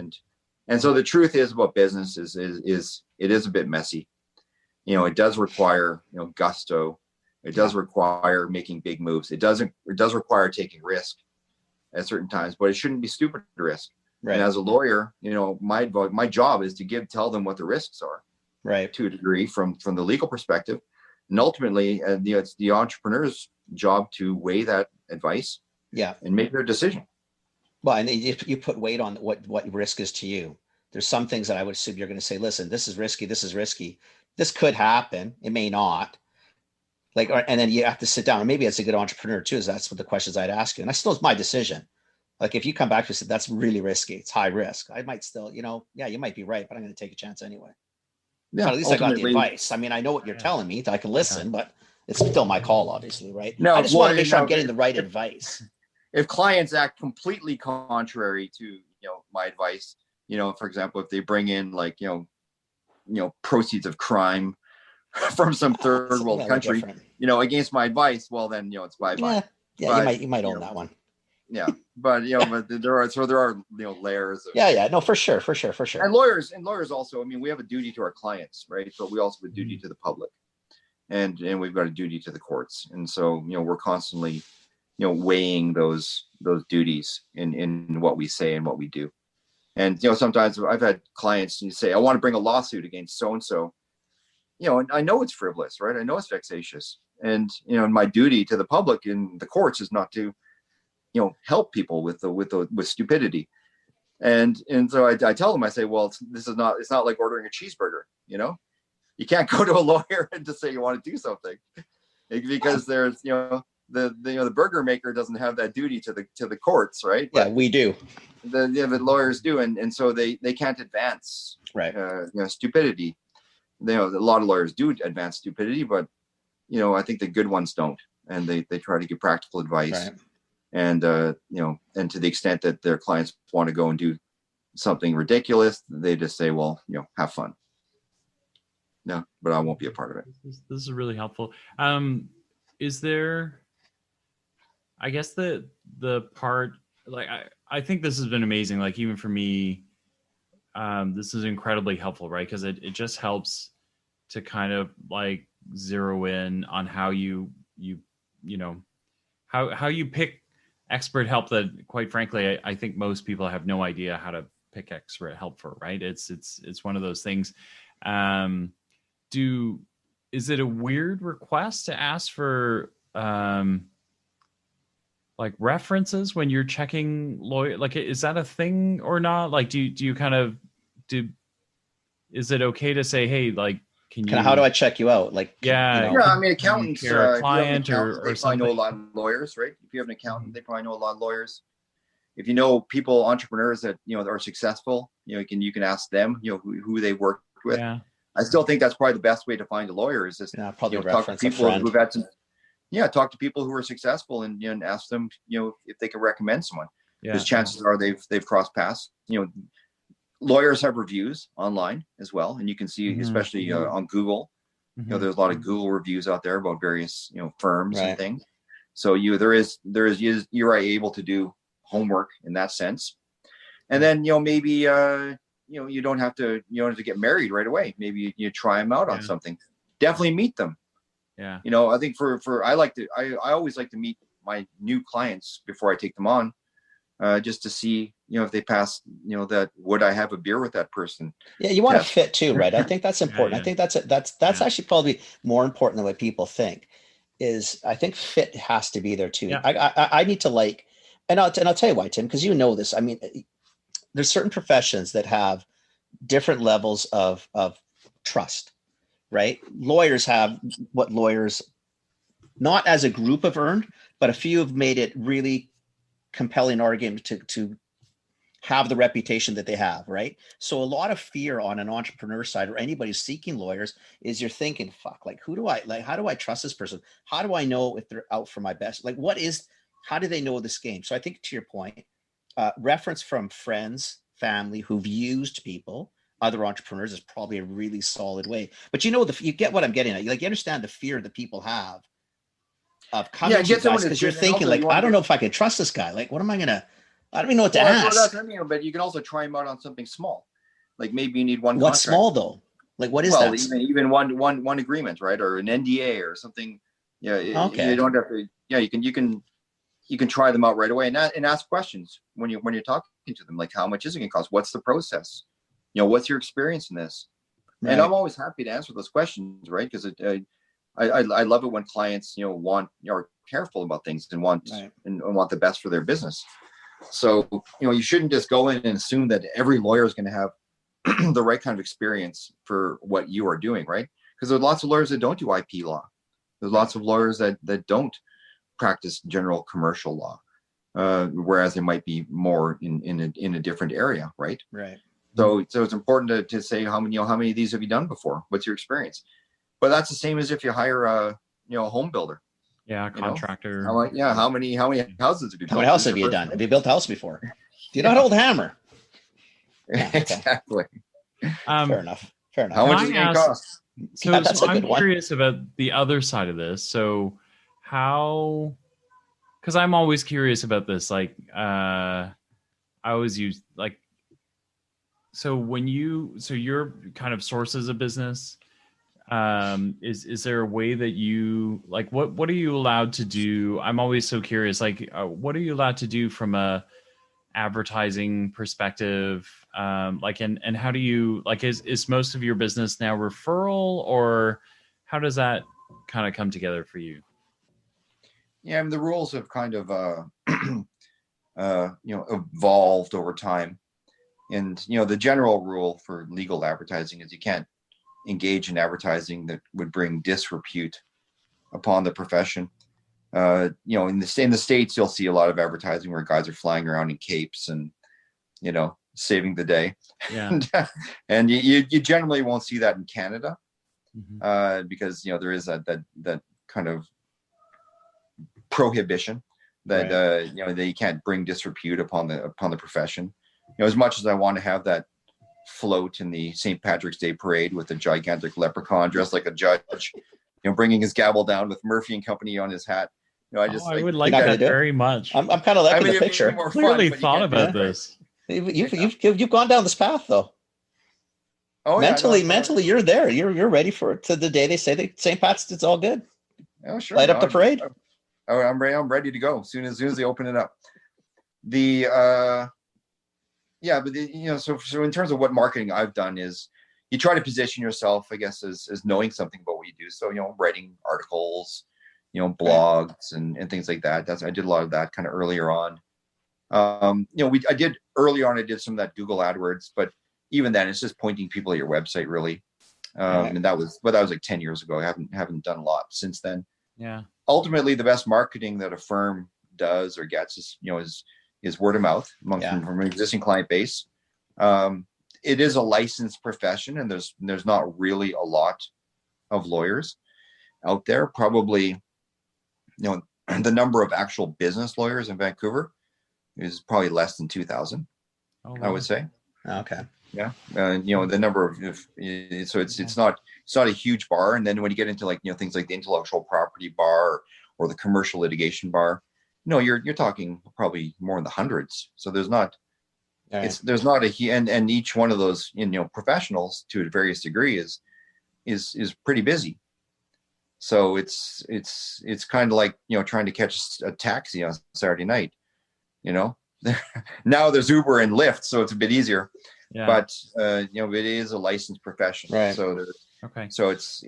And so the truth is about business is it is a bit messy. You know, it does require, you know, gusto. It does require making big moves. It does require taking risk at certain times, but it shouldn't be stupid risk. Right. And as a lawyer, you know, my job is to tell them what the risks are, right, to a degree from the legal perspective. And ultimately, you know, it's the entrepreneur's job to weigh that advice, and make their decision. Well, and if you put weight on what risk is to you, there's some things that I would assume you're going to say, listen, this is risky. This is risky. This could happen. It may not. Like, and then you have to sit down. And maybe as a good entrepreneur too, is that's what the questions I'd ask you. And I still, it's my decision. Like if you come back to say that's really risky, it's high risk, I might still, you know, you might be right, but I'm going to take a chance anyway. Yeah, but at least I got the advice. I mean, I know what you're telling me. I can listen, but it's still my call, obviously, right? No, I just want to make sure I'm getting the right advice. If clients act completely contrary to, you know, my advice, you know, for example, if they bring in like, you know, proceeds of crime from some third world country, you know, against my advice, well then, you know, it's bye-bye. Yeah, you might own that one. Yeah, but you know, but there are you know, layers of, no, for sure. And lawyers also, I mean, we have a duty to our clients, right? But we also have a duty to the public, and we've got a duty to the courts. And so, you know, we're constantly, you know, weighing those duties in what we say and what we do. And, you know, sometimes I've had clients say, I want to bring a lawsuit against so-and-so, you know, and I know it's frivolous, right? I know it's vexatious. And, you know, my duty to the public in the courts is not to, you know, help people with stupidity. And so I tell them, I say, well, it's not like ordering a cheeseburger, you know, you can't go to a lawyer and just say you want to do something, because there's, you know, the burger maker doesn't have that duty to the courts, right? Yeah, we do. The lawyers do, and so they can't advance, right? You know, stupidity. You know, a lot of lawyers do advance stupidity, but you know, I think the good ones don't, and they try to give practical advice. Right. And you know, and to the extent that their clients want to go and do something ridiculous, they just say, well, you know, have fun. No, but I won't be a part of it. This is really helpful. Is there, I guess the part, like, I think this has been amazing. Like, even for me, this is incredibly helpful, right? Because it just helps to kind of like zero in on how you know, how you pick expert help that, quite frankly, I think most people have no idea how to pick expert help for, right? It's one of those things. Is it a weird request to ask for like references when you're checking lawyer? Like, is that a thing or not? Like, do you kind of is it okay to say, hey, like, how do I check you out? Like, yeah, you know, I mean, accountants, a client or something. Probably know a lot of lawyers, right? If you have an accountant, they probably know a lot of lawyers. If you know people, entrepreneurs that, you know, that are successful, you know, you can ask them, you know, who they worked with. Yeah. I still think that's probably the best way to find a lawyer is just, probably, you know, talk to people who've had some, talk to people who are successful and, you know, and ask them, you know, if they can recommend someone. Because chances are they've crossed paths. You know, lawyers have reviews online as well, and you can see, especially on Google, you know, there's a lot of Google reviews out there about various, you know, firms and things. So you are able to do homework in that sense. And then, you know, maybe you know, you don't have to get married right away. Maybe you try them out on something. Definitely meet them. Yeah. You know, I think I always like to meet my new clients before I take them on, just to see, you know, if they pass, you know, that would I have a beer with that person? Yeah, you want to fit too, right? I think that's important. I think that's actually probably more important than what people think. Is I think fit has to be there too. Yeah. I need to like, and I'll tell you why, Tim, because you know this. I mean, there's certain professions that have different levels of trust, right? Lawyers have what lawyers, not as a group, have earned, but a few have made it really compelling argument to have the reputation that they have, right? So a lot of fear on an entrepreneur side or anybody seeking lawyers is you're thinking, fuck, like, how do I trust this person? How do I know if they're out for my best? Like, how do they know this game? So I think, to your point, reference from friends, family who've used people, other entrepreneurs, is probably a really solid way. But you know, you get what I'm getting at. Like, you understand the fear that people have coming to you get someone guys to because you're sit and thinking also like, you want I don't to know if I can trust this guy. Like, what am I gonna? I don't even know what to well, ask. that's what I mean, but you can also try them out on something small. Like maybe you need one What's contract. small though? Like, what is Well, that? even one agreement, right, or an NDA or something. Yeah, Okay. you don't have to. Yeah, you can try them out right away and ask questions when you're talking to them, like how much is it going to cost? What's the process? What's your experience in this? Right. And I'm always happy to answer those questions, right? Because I love it when clients want are careful about things and want Right. and want the best for their business. So you shouldn't just go in and assume that every lawyer is going to have the right kind of experience for what you are doing, right? Because there's lots of lawyers that don't do IP law. There's lots of lawyers that don't practice general commercial law, whereas they might be more in a different area, right? Right. So it's important to say how many of these have you done before? What's your experience? But that's the same as if you hire a home builder. Yeah, contractor. How many houses have you built? How many houses have you done? Have you built a house before? Do you know how to hold a hammer? Yeah, okay. Exactly. Fair enough. How much is it going to cost? So, Yeah, that's so a I'm good one. curious about the other side of this. So how, because I'm always curious about this. Like, I always use like, so your kind of sources of business, is there a way that you like, what are you allowed to do? I'm always so curious, like, what are you allowed to do from a advertising perspective, like, and how do you like, is most of your business now referral, or how does that kind of come together for you? Yeah, I mean, the rules have kind of evolved over time, and the general rule for legal advertising is you can't engage in advertising that would bring disrepute upon the profession. In the States, you'll see a lot of advertising where guys are flying around in capes and, saving the day. Yeah. And you generally won't see that in Canada, because, there is that kind of prohibition that, Right. that you can't bring disrepute upon the profession. As much as I want to have that float in the St. Patrick's Day parade with a gigantic leprechaun dressed like a judge, bringing his gavel down with Murphy and Company on his hat. I would like You're not that gonna do it? very much. I'm kind of liking the it'd be picture. more fun, Clearly but you thought can't do about that, right? this. You've gone down this path though. Oh, yeah, mentally, you're there. You're ready for it to the day they say that St. Pat's. It's all good. Oh, sure. Light up the parade. I'm ready to go as soon as they open it up. So in terms of what marketing I've done is you try to position yourself, I guess, as knowing something about what you do. So, writing articles, blogs and things like that. I did a lot of that kind of earlier on. I did some of that Google AdWords, but even then it's just pointing people at your website really. And that was like 10 years ago. I haven't done a lot since then. Yeah. Ultimately, the best marketing that a firm does or gets is word of mouth from an existing client base. It is a licensed profession, and there's not really a lot of lawyers out there. Probably, the number of actual business lawyers in Vancouver is probably less than 2,000. Oh, I would say. Okay. Yeah. The number of so it's not a huge bar. And then when you get into things like the intellectual property bar or the commercial litigation bar, you're talking probably more in the hundreds. So there's not and each one of those professionals to a various degree is pretty busy. So it's kind of like trying to catch a taxi on Saturday night. Now there's Uber and Lyft, so it's a bit easier. yeah. But it is a licensed profession, Right. so Okay. so it's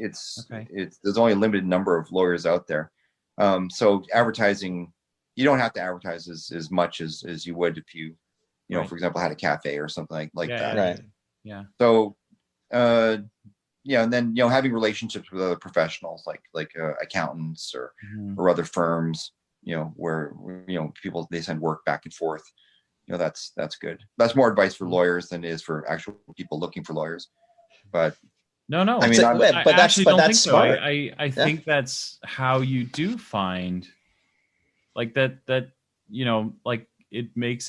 there's only a limited number of lawyers out there. So advertising, you don't have to advertise as much as you would if you Right. for example, had a cafe or something like Yeah, that. Right. Yeah. So and then having relationships with other professionals like accountants or other firms, where people, they send work back and forth. That's good. That's more advice for lawyers than it is for actual people looking for lawyers. But No. I mean, I but actually don't think so. smart. I think that's how you do find like that like it makes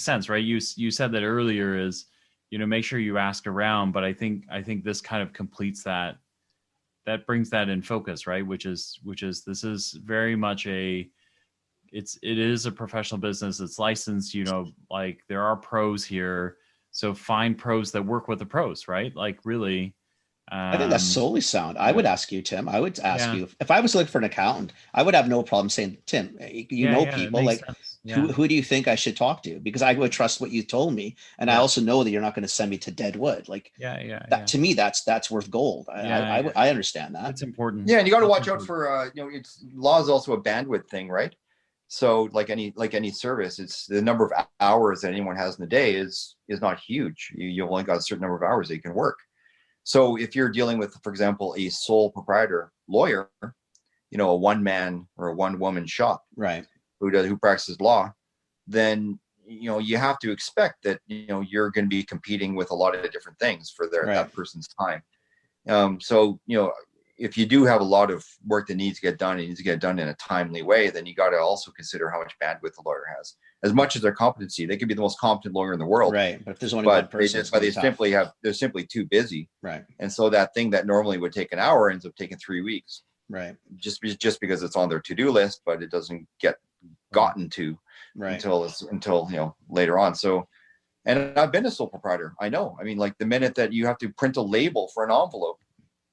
sense, right? You said that earlier is, make sure you ask around, but I think this kind of completes that that brings that in focus, right? Which is this is very much it is a professional business. It's licensed, like there are pros here. So find pros that work with the pros, right? Like really. I think that's solely sound. I would ask you, Tim. I would ask you if I was looking for an accountant, I would have no problem saying, Tim, people like who do you think I should talk to? Because I would trust what you told me, and I also know that you're not going to send me to dead wood. Like to me, that's worth gold. I understand that. It's important. Yeah, and you got to watch out for it's law is also a bandwidth thing, right? So like any service, it's the number of hours that anyone has in the day is not huge. You've only got a certain number of hours that you can work. So if you're dealing with, for example, a sole proprietor lawyer, a one man or a one woman shop, right, who practices law, then you have to expect that you're going to be competing with a lot of different things for that person's time. So if you do have a lot of work that needs to get done, and needs to get done in a timely way, then you got to also consider how much bandwidth the lawyer has. As much as their competency, they could be the most competent lawyer in the world, right? But if there's only one person, they're simply too busy, right? And so that thing that normally would take an hour ends up taking 3 weeks, right? Just because it's on their to-do list, but it doesn't get gotten to until later on. So, and I've been a sole proprietor. I know. I mean, like the minute that you have to print a label for an envelope.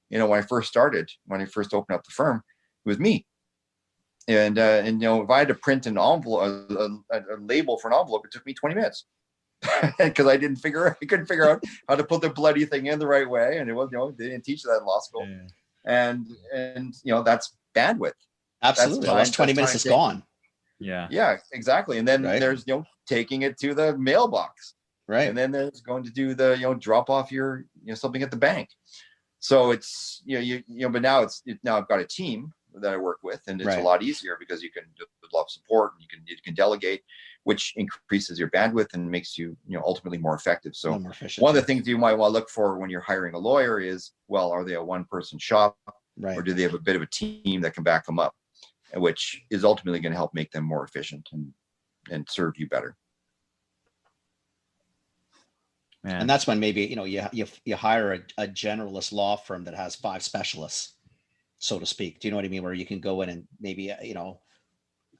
When I first opened up the firm, it was me. And if I had to print an envelope, a label for an envelope, it took me 20 minutes because I couldn't figure out how to put the bloody thing in the right way. And it was, they didn't teach that in law school. Yeah. And that's bandwidth. Absolutely. That's 20 minutes is gone. Yeah. Yeah, exactly. And then there's, taking it to the mailbox. Right. And then there's going to do the, drop off your, something at the bank. So it's but now I've got a team that I work with, and it's a lot easier because you can do a lot of support, and you can delegate, which increases your bandwidth and makes you ultimately more effective. So one of the things you might want to look for when you're hiring a lawyer is, well, are they a one-person shop, or do they have a bit of a team that can back them up, which is ultimately going to help make them more efficient and serve you better. Man. And that's when maybe you hire a generalist law firm that has 5 specialists, so to speak. Do you know what I mean? Where you can go in and maybe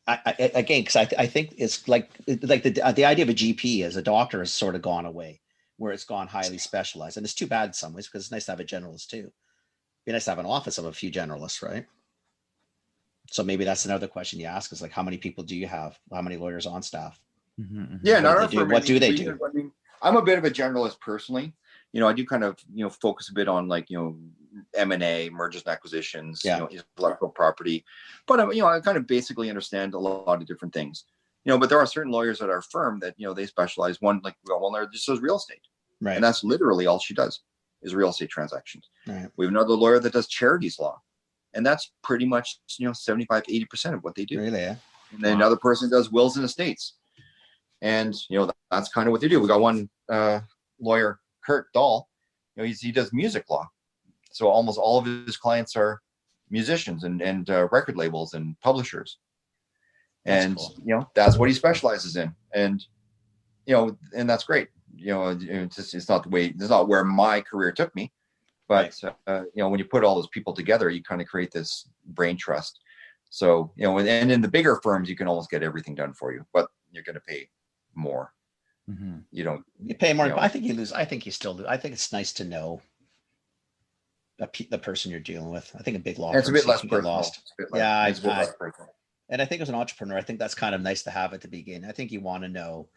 because I think it's like the idea of a GP as a doctor has sort of gone away, where it's gone highly specialized, and it's too bad in some ways because it's nice to have a generalist too. It'd be nice to have an office of a few generalists, right? So maybe that's another question you ask is like, how many people do you have? How many lawyers on staff? Mm-hmm. Yeah, what do they do? I mean, I'm a bit of a generalist personally. I do kind of, focus a bit on like, M&A, mergers and acquisitions, intellectual property. But, I kind of basically understand a lot of different things, but there are certain lawyers at our firm that, they specialize. One lawyer just does real estate. Right. And that's literally all she does is real estate transactions. Right. We have another lawyer that does charities law. And that's pretty much, 75, 80% of what they do. Really, yeah. And then another person does wills and estates. And, that's kind of what they do. We got one lawyer, Kurt Dahl, he does music law. So almost all of his clients are musicians and record labels and publishers. And, cool. That's what he specializes in. And, and that's great. It's not where my career took me. But, when you put all those people together, you kind of create this brain trust. So, and in the bigger firms, you can almost get everything done for you, but you're going to pay more. Mm-hmm. You pay more. I think you lose. I think you still lose. I think it's nice to know the person you're dealing with. I think a big law firm, it's a bit less personal. Lost. And I think as an entrepreneur, I think that's kind of nice to have at the beginning. I think you want to know,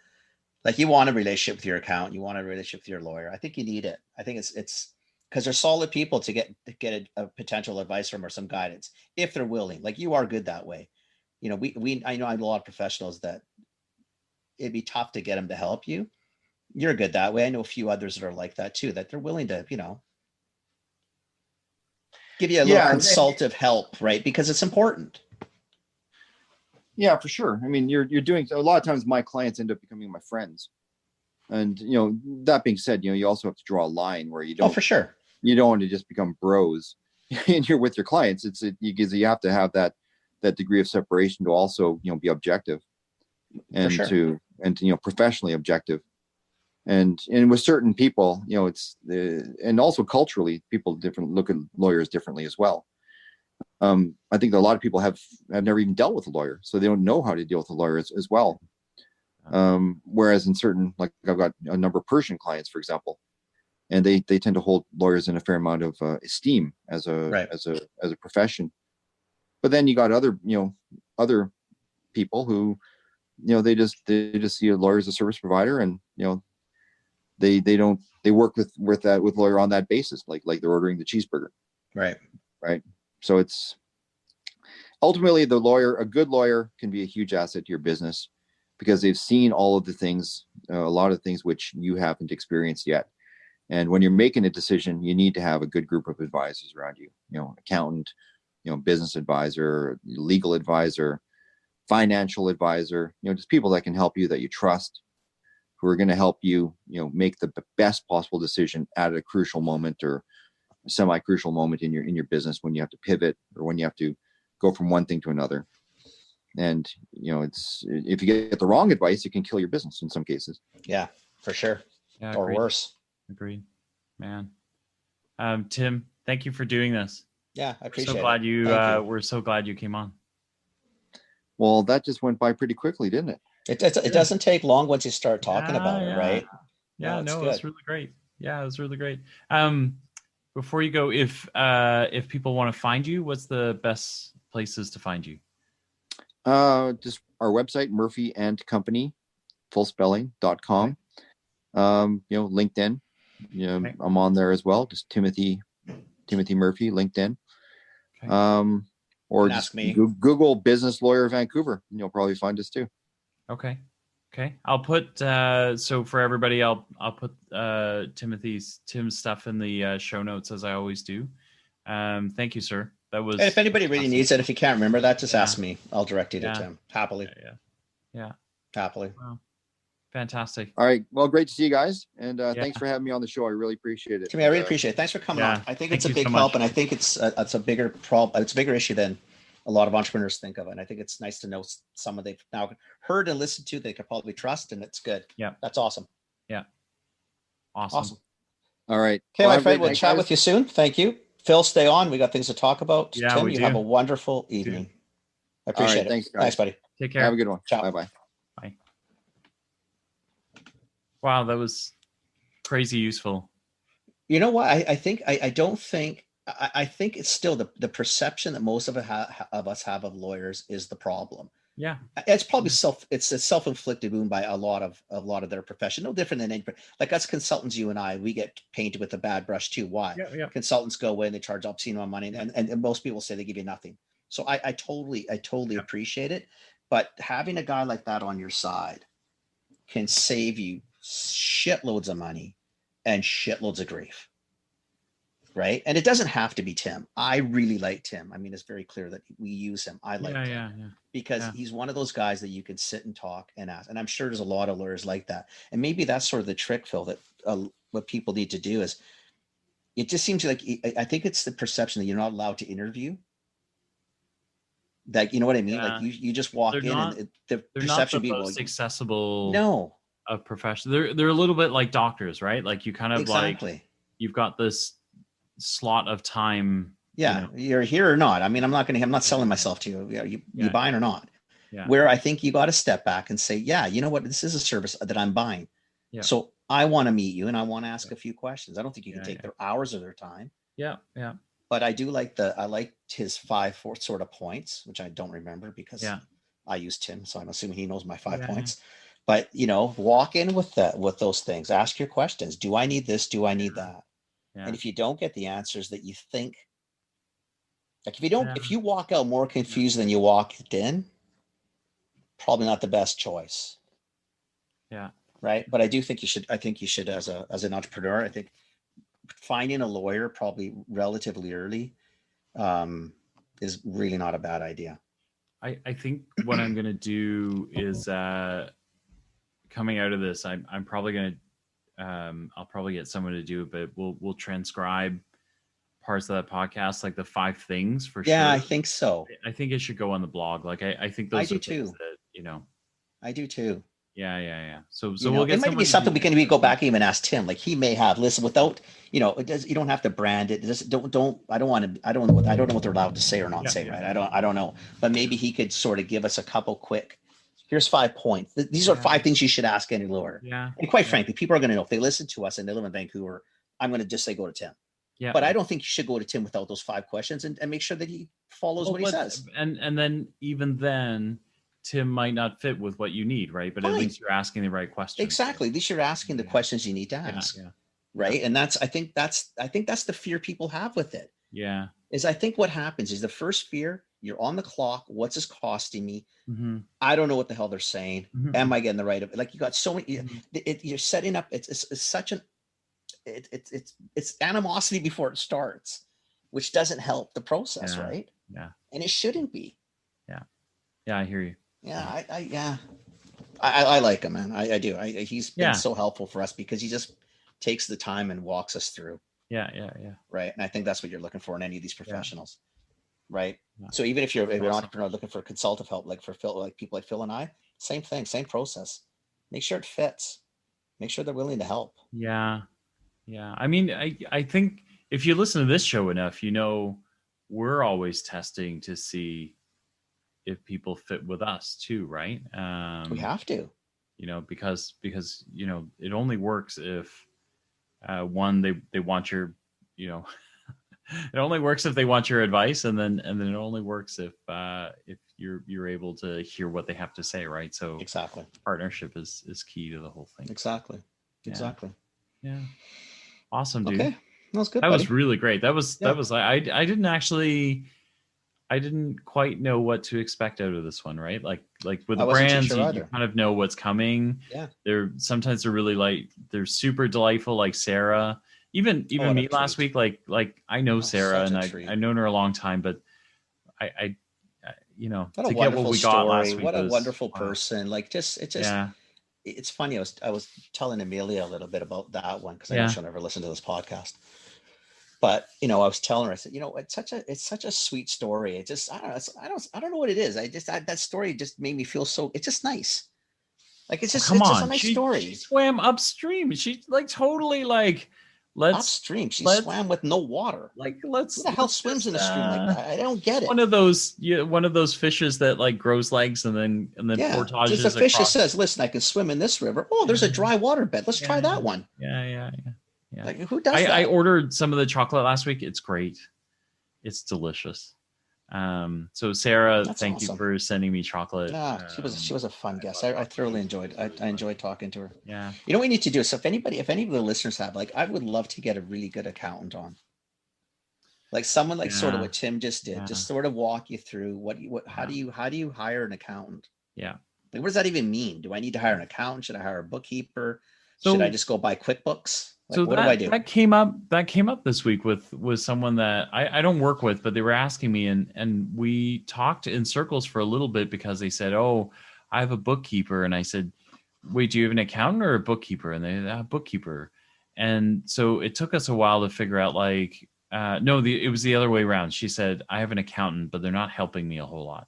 like you want a relationship with your accountant, you want a relationship with your lawyer. I think you need it. I think it's because they're solid people to get a potential advice from or some guidance if they're willing. Like you are good that way. I know a lot of professionals that it'd be tough to get them to help you. You're good that way. I know a few others that are like that too, that they're willing to, give you a little consultative help, right? Because it's important. Yeah, for sure. I mean, you're doing a lot of times my clients end up becoming my friends. And, that being said, you also have to draw a line where you don't, for sure. You don't want to just become bros and you're with your clients. Because you have to have that degree of separation to also, be objective and to professionally objective. And with certain people, it's and also culturally, people different look at lawyers differently as well. I think that a lot of people have never even dealt with a lawyer, so they don't know how to deal with a lawyer as well. Whereas in certain, like I've got a number of Persian clients, for example, and they tend to hold lawyers in a fair amount of esteem as a profession. But then you got other people who, they just see a lawyer as a service provider, and they work with lawyer on that basis, like they're ordering the cheeseburger. Right. So it's ultimately a good lawyer can be a huge asset to your business because they've seen all of the things, a lot of things which you haven't experienced yet. And when you're making a decision, you need to have a good group of advisors around you, accountant, business advisor, legal advisor, financial advisor, just people that can help you, that you trust, who are going to help you, make the best possible decision at a crucial moment or a semi-crucial moment in your business, when you have to pivot or when you have to go from one thing to another. And, it's, if you get the wrong advice, it can kill your business in some cases. Yeah, for sure. Yeah, Or agreed. worse. Agreed, man. Tim, thank you for doing this. Yeah, I appreciate so glad it. We're so glad you came on. Well, that just went by pretty quickly, didn't it? It doesn't take long once you start talking about it, right? Yeah, No, it was really great. Yeah, it was really great. Before you go, if people want to find you, what's the best places to find you? Just our website, Murphy and Company, fullspelling.com. LinkedIn. Okay. I'm on there as well. Just Timothy Murphy, LinkedIn. Okay. Or just Google Business Lawyer Vancouver. You'll probably find us too. Okay. I'll put so for everybody, I'll put Tim's stuff in the show notes, as I always do. Thank you, sir. That was. And if anybody really needs it, if you can't remember that, just ask me. I'll direct you to Tim. Happily. Yeah. Happily. Wow. Fantastic. All right. Well, great to see you guys, and thanks for having me on the show. I really appreciate it. Timmy, I really appreciate it. Thanks for coming on. I think it's a big help, and I think it's a bigger problem. It's a bigger issue than a lot of entrepreneurs think of, and I think it's nice to know someone they've now heard and listened to they could probably trust, and it's good. Yeah, that's awesome. Yeah, awesome. All right. Okay, my friend. We'll chat with you soon. Thank you, Phil. Stay on. We got things to talk about. Yeah, Tim, you have a wonderful evening. I appreciate it. Thanks, guys. Thanks, buddy. Take care. Have a good one. Ciao. Bye. Bye. Wow, that was crazy useful. You know what? I think it's still the perception that most of us have of lawyers is the problem. Yeah, it's probably it's a self-inflicted wound by a lot of their profession. No different than anybody. Like us consultants, you and I, we get painted with a bad brush too. Why? Yeah. Consultants go away and they charge obscene amount of money, and most people say they give you nothing. So I totally appreciate it. But having a guy like that on your side can save you shitloads of money and shitloads of grief. Right. And it doesn't have to be Tim. I really like Tim. I mean, it's very clear that we use him. I like him because he's one of those guys that you can sit and talk and ask. And I'm sure there's a lot of lawyers like that. And maybe that's sort of the trick, Phil, that what people need to do is, it just seems like, I think it's the perception that you're not allowed to interview. That, you know what I mean? Yeah. Like you just walk and the perception not the most accessible of profession. They're a little bit like doctors, right? Like you kind of like, you've got this slot of time. Yeah, you're here or not. I mean, I'm not selling myself to you. You buying or not? Yeah. Where I think you got to step back and say, yeah, you know what? This is a service that I'm buying. Yeah. So I want to meet you and I want to ask a few questions. I don't think you can take their hours of their time. Yeah. Yeah. But I do like I liked his 5 sort of points, which I don't remember because I used Tim. So I'm assuming he knows my 5 points. But, walk in with those things. Ask your questions. Do I need this? Do I need that? Yeah. And if you don't get the answers that you think, like if you walk out more confused than you walked in, probably not the best choice. Yeah. Right. But I think you should, as an entrepreneur, I think finding a lawyer probably relatively early is really not a bad idea. I think what I'm going to do is coming out of this, I'm probably going to, I'll probably get someone to do it, but we'll transcribe parts of that podcast, like the 5 things for sure. Yeah, I think so. I think it should go on the blog. Like I think those I are do too. That, I do too. Yeah. So You know, we'll get it might be someone something we go back and even ask Tim. Like he may have listen without, you know, it does. You don't have to brand it. Just don't. I don't want to. I don't know what they're allowed to say or not say. Right. I don't know. But maybe he could sort of give us a couple quick. Here's 5 points. These are 5 things you should ask any lawyer. Yeah. And quite frankly, people are going to know if they listen to us and they live in Vancouver. I'm going to just say go to Tim. Yeah. But I don't think you should go to Tim without those 5 questions and make sure that he follows what he says. And then even then, Tim might not fit with what you need, right? But Fine. at least you're asking the right questions. Exactly. At least you're asking the questions you need to ask. Yeah. Right. And I think that's the fear people have with it. Yeah. Is I think what happens is the first fear, you're on the clock. What's this costing me? Mm-hmm. I don't know what the hell they're saying. Mm-hmm. Am I getting the right of it? Like you got so many, Mm-hmm. you're setting up. It's such an, it's animosity before it starts, which doesn't help the process. Yeah. Right. Yeah. And it shouldn't be. Yeah. I hear you. Yeah. I like him, man. I do. He's been so helpful for us because he just takes the time and walks us through. Yeah. Right. And I think that's what you're looking for in any of these professionals. Right. Yeah. So even if you're an entrepreneur looking for consultative help, like for Phil, like people like Phil and I, same thing, same process. Make sure it fits. Make sure they're willing to help. Yeah. I mean, I think if you listen to this show enough, you know, we're always testing to see if people fit with us too, right? We have to. You know, because you know, it only works if one, they want your, you know, it only works if they want your advice, and then it only works if you're able to hear what they have to say, right? So Exactly. Partnership is key to the whole thing. Exactly. Yeah. Awesome, dude. Okay. That was good. That buddy. was really great. That was I didn't quite know what to expect out of this one, right? Like with the brands, you kind of know what's coming. Yeah. They're really they're super delightful, like Sarah. Even me last week, like I know Sarah and I've known her a long time, but I you know, to get what we got last week. What a wonderful person. Like it's funny. I was telling Amelia a little bit about that one because I know she'll never listen to this podcast. But you know, I was telling her, I said, you know, it's such a sweet story. It just, I don't know what it is. That story just made me feel so. It's just nice. Like it's just, it's just a nice story. She swam upstream. She like totally like upstream. She swam with no water. Like who the hell swims in a stream like that? I don't get it. One of those fishes that like grows legs and then portages. Just a fish that says, "Listen, I can swim in this river. Oh, there's a dry water bed. Let's try that one." Yeah. Like who does that? I ordered some of the chocolate last week. It's great. It's delicious. So Sarah, thank you for sending me chocolate. She was a fun guest. I thoroughly enjoyed. I enjoyed talking to her. Yeah. You know what we need to do? So if any of the listeners have, like, I would love to get a really good accountant on. Like someone like sort of what Tim just did, just sort of walk you through how do you hire an accountant? Yeah. Like, what does that even mean? Do I need to hire an accountant? Should I hire a bookkeeper? Should I just go buy QuickBooks? Like, so what do I do? That came up this week with someone that I don't work with, but they were asking me, and we talked in circles for a little bit because they said, "Oh, I have a bookkeeper," and I said, "Wait, do you have an accountant or a bookkeeper?" And they a bookkeeper, and so it took us a while to figure out like, it was the other way around. She said, "I have an accountant, but they're not helping me a whole lot."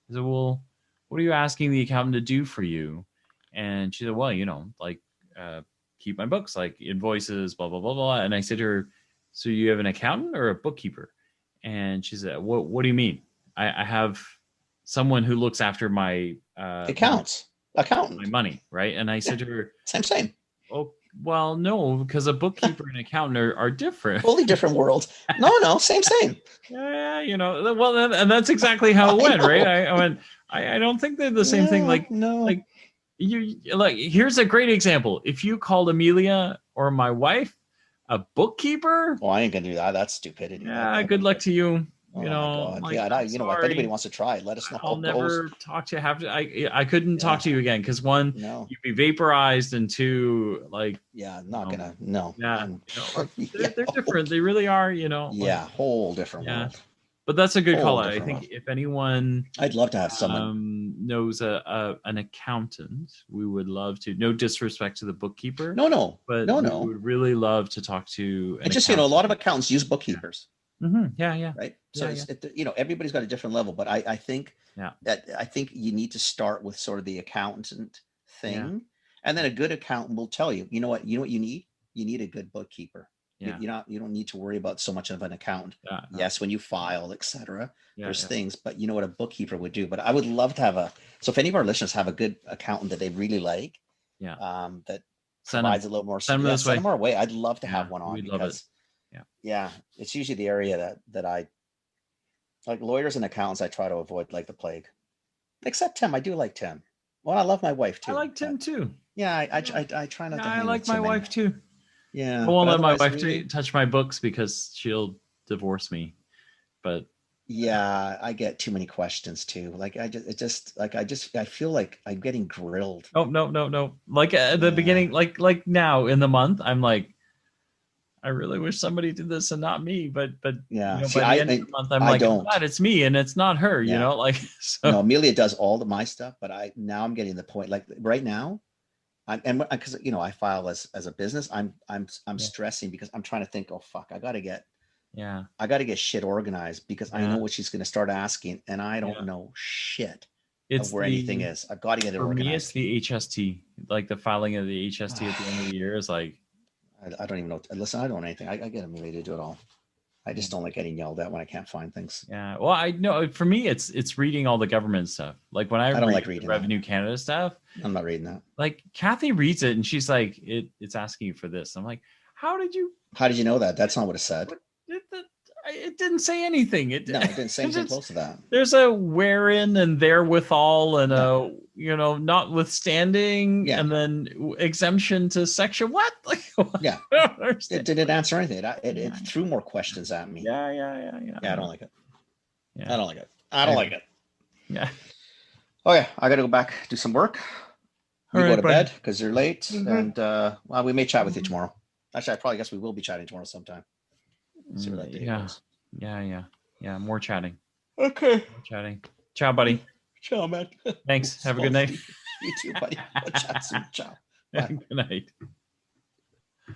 I said, "Well, what are you asking the accountant to do for you?" And she said, "Well, you know, like." Keep my books, like invoices, blah, blah, blah, blah. And I said to her, "So you have an accountant or a bookkeeper?" And she said, what do you mean? I have someone who looks after my accountant, my money, right? And I said to her, same. "Oh, well, no, because a bookkeeper and accountant are different. Totally different worlds." No, same. Yeah, you know, well, and that's exactly how it went, right? I went, I don't think they're the same thing. Like, no. Like, here's a great example. If you called Amelia or my wife a bookkeeper, well, I ain't gonna do that. That's stupidity. Yeah, good luck to you. Oh, you know, like, you know what? If anybody wants to try it, let us know. I'll never talk to you. I couldn't talk to you again because one, you'd be vaporized, and two, like, gonna. They're different. They really are. You know. Whole different world. But that's a good call. I think if anyone, I'd love to have someone knows an accountant, we would love to. No disrespect to the bookkeeper. No. We would really love to talk to. And just a lot of accountants use bookkeepers. Mm-hmm. Yeah. Right. So everybody's got a different level, but I think that you need to start with sort of the accountant thing. And then a good accountant will tell you, you know what you need? You need a good bookkeeper. Yeah. You don't need to worry about so much of an accountant. Yeah, no. Yes, when you file, etc. Yeah, there's yeah. things, but you know what a bookkeeper would do. But I would love to have so if any of our listeners have a good accountant that they really like, Yeah. That Send provides them. a little more, Send them this way. send them our way. I'd love to Yeah, have one on we'd love it. because Yeah. it's usually the area that I like. Lawyers and accountants I try to avoid like the plague, except Tim. I do like Tim. Well, I love my wife too. I like Tim but, too. yeah, I try not to I hang like with my too many. wife too. Yeah, I won't but let my otherwise, wife touch my books because she'll divorce me. But yeah, I get too many questions too. Like I feel like I'm getting grilled. No. Like at the beginning, like now in the month, I'm like, I really wish somebody did this and not me. But Yeah, you know, see, by the end of the month, I'm like, don't. God, it's me and it's not her. You Yeah. know, like so. No, Amelia does all of my stuff, but I'm getting the point. Like right now, because I file as a business. I'm stressing because I'm trying to think. Oh fuck, I gotta get shit organized because I know what she's gonna start asking, and I don't know shit of where anything is. I've got to get it for organized. me, it's the HST, like the filing of the HST at the end of the year is like. I don't even know. Listen, I don't know anything. I get Amelia to do it all. I just don't like getting yelled at when I can't find things. Yeah, well, I know for me, it's reading all the government stuff. Like when I don't read like the reading Revenue Canada stuff, I'm not reading that. like Kathy reads it and she's like, it's asking you for this. I'm like, how did you know that? That's not what it said. It didn't say anything. It didn't say anything close to that. There's a wherein and therewithal and a notwithstanding and then exemption to section what? Like yeah, it didn't answer anything. It threw more questions at me. Yeah. I don't like it. Yeah. I don't like it. I don't like it. Yeah. Okay, I got to go back do some work. You go to bed because you're late, and we may chat with you tomorrow. Actually, I probably guess we will be chatting tomorrow sometime. See where that day goes. Yeah. More chatting. Okay. More chatting. Ciao, buddy. Ciao, man. Thanks. Have a good night. You too, buddy. We'll chat soon. Ciao. Good night.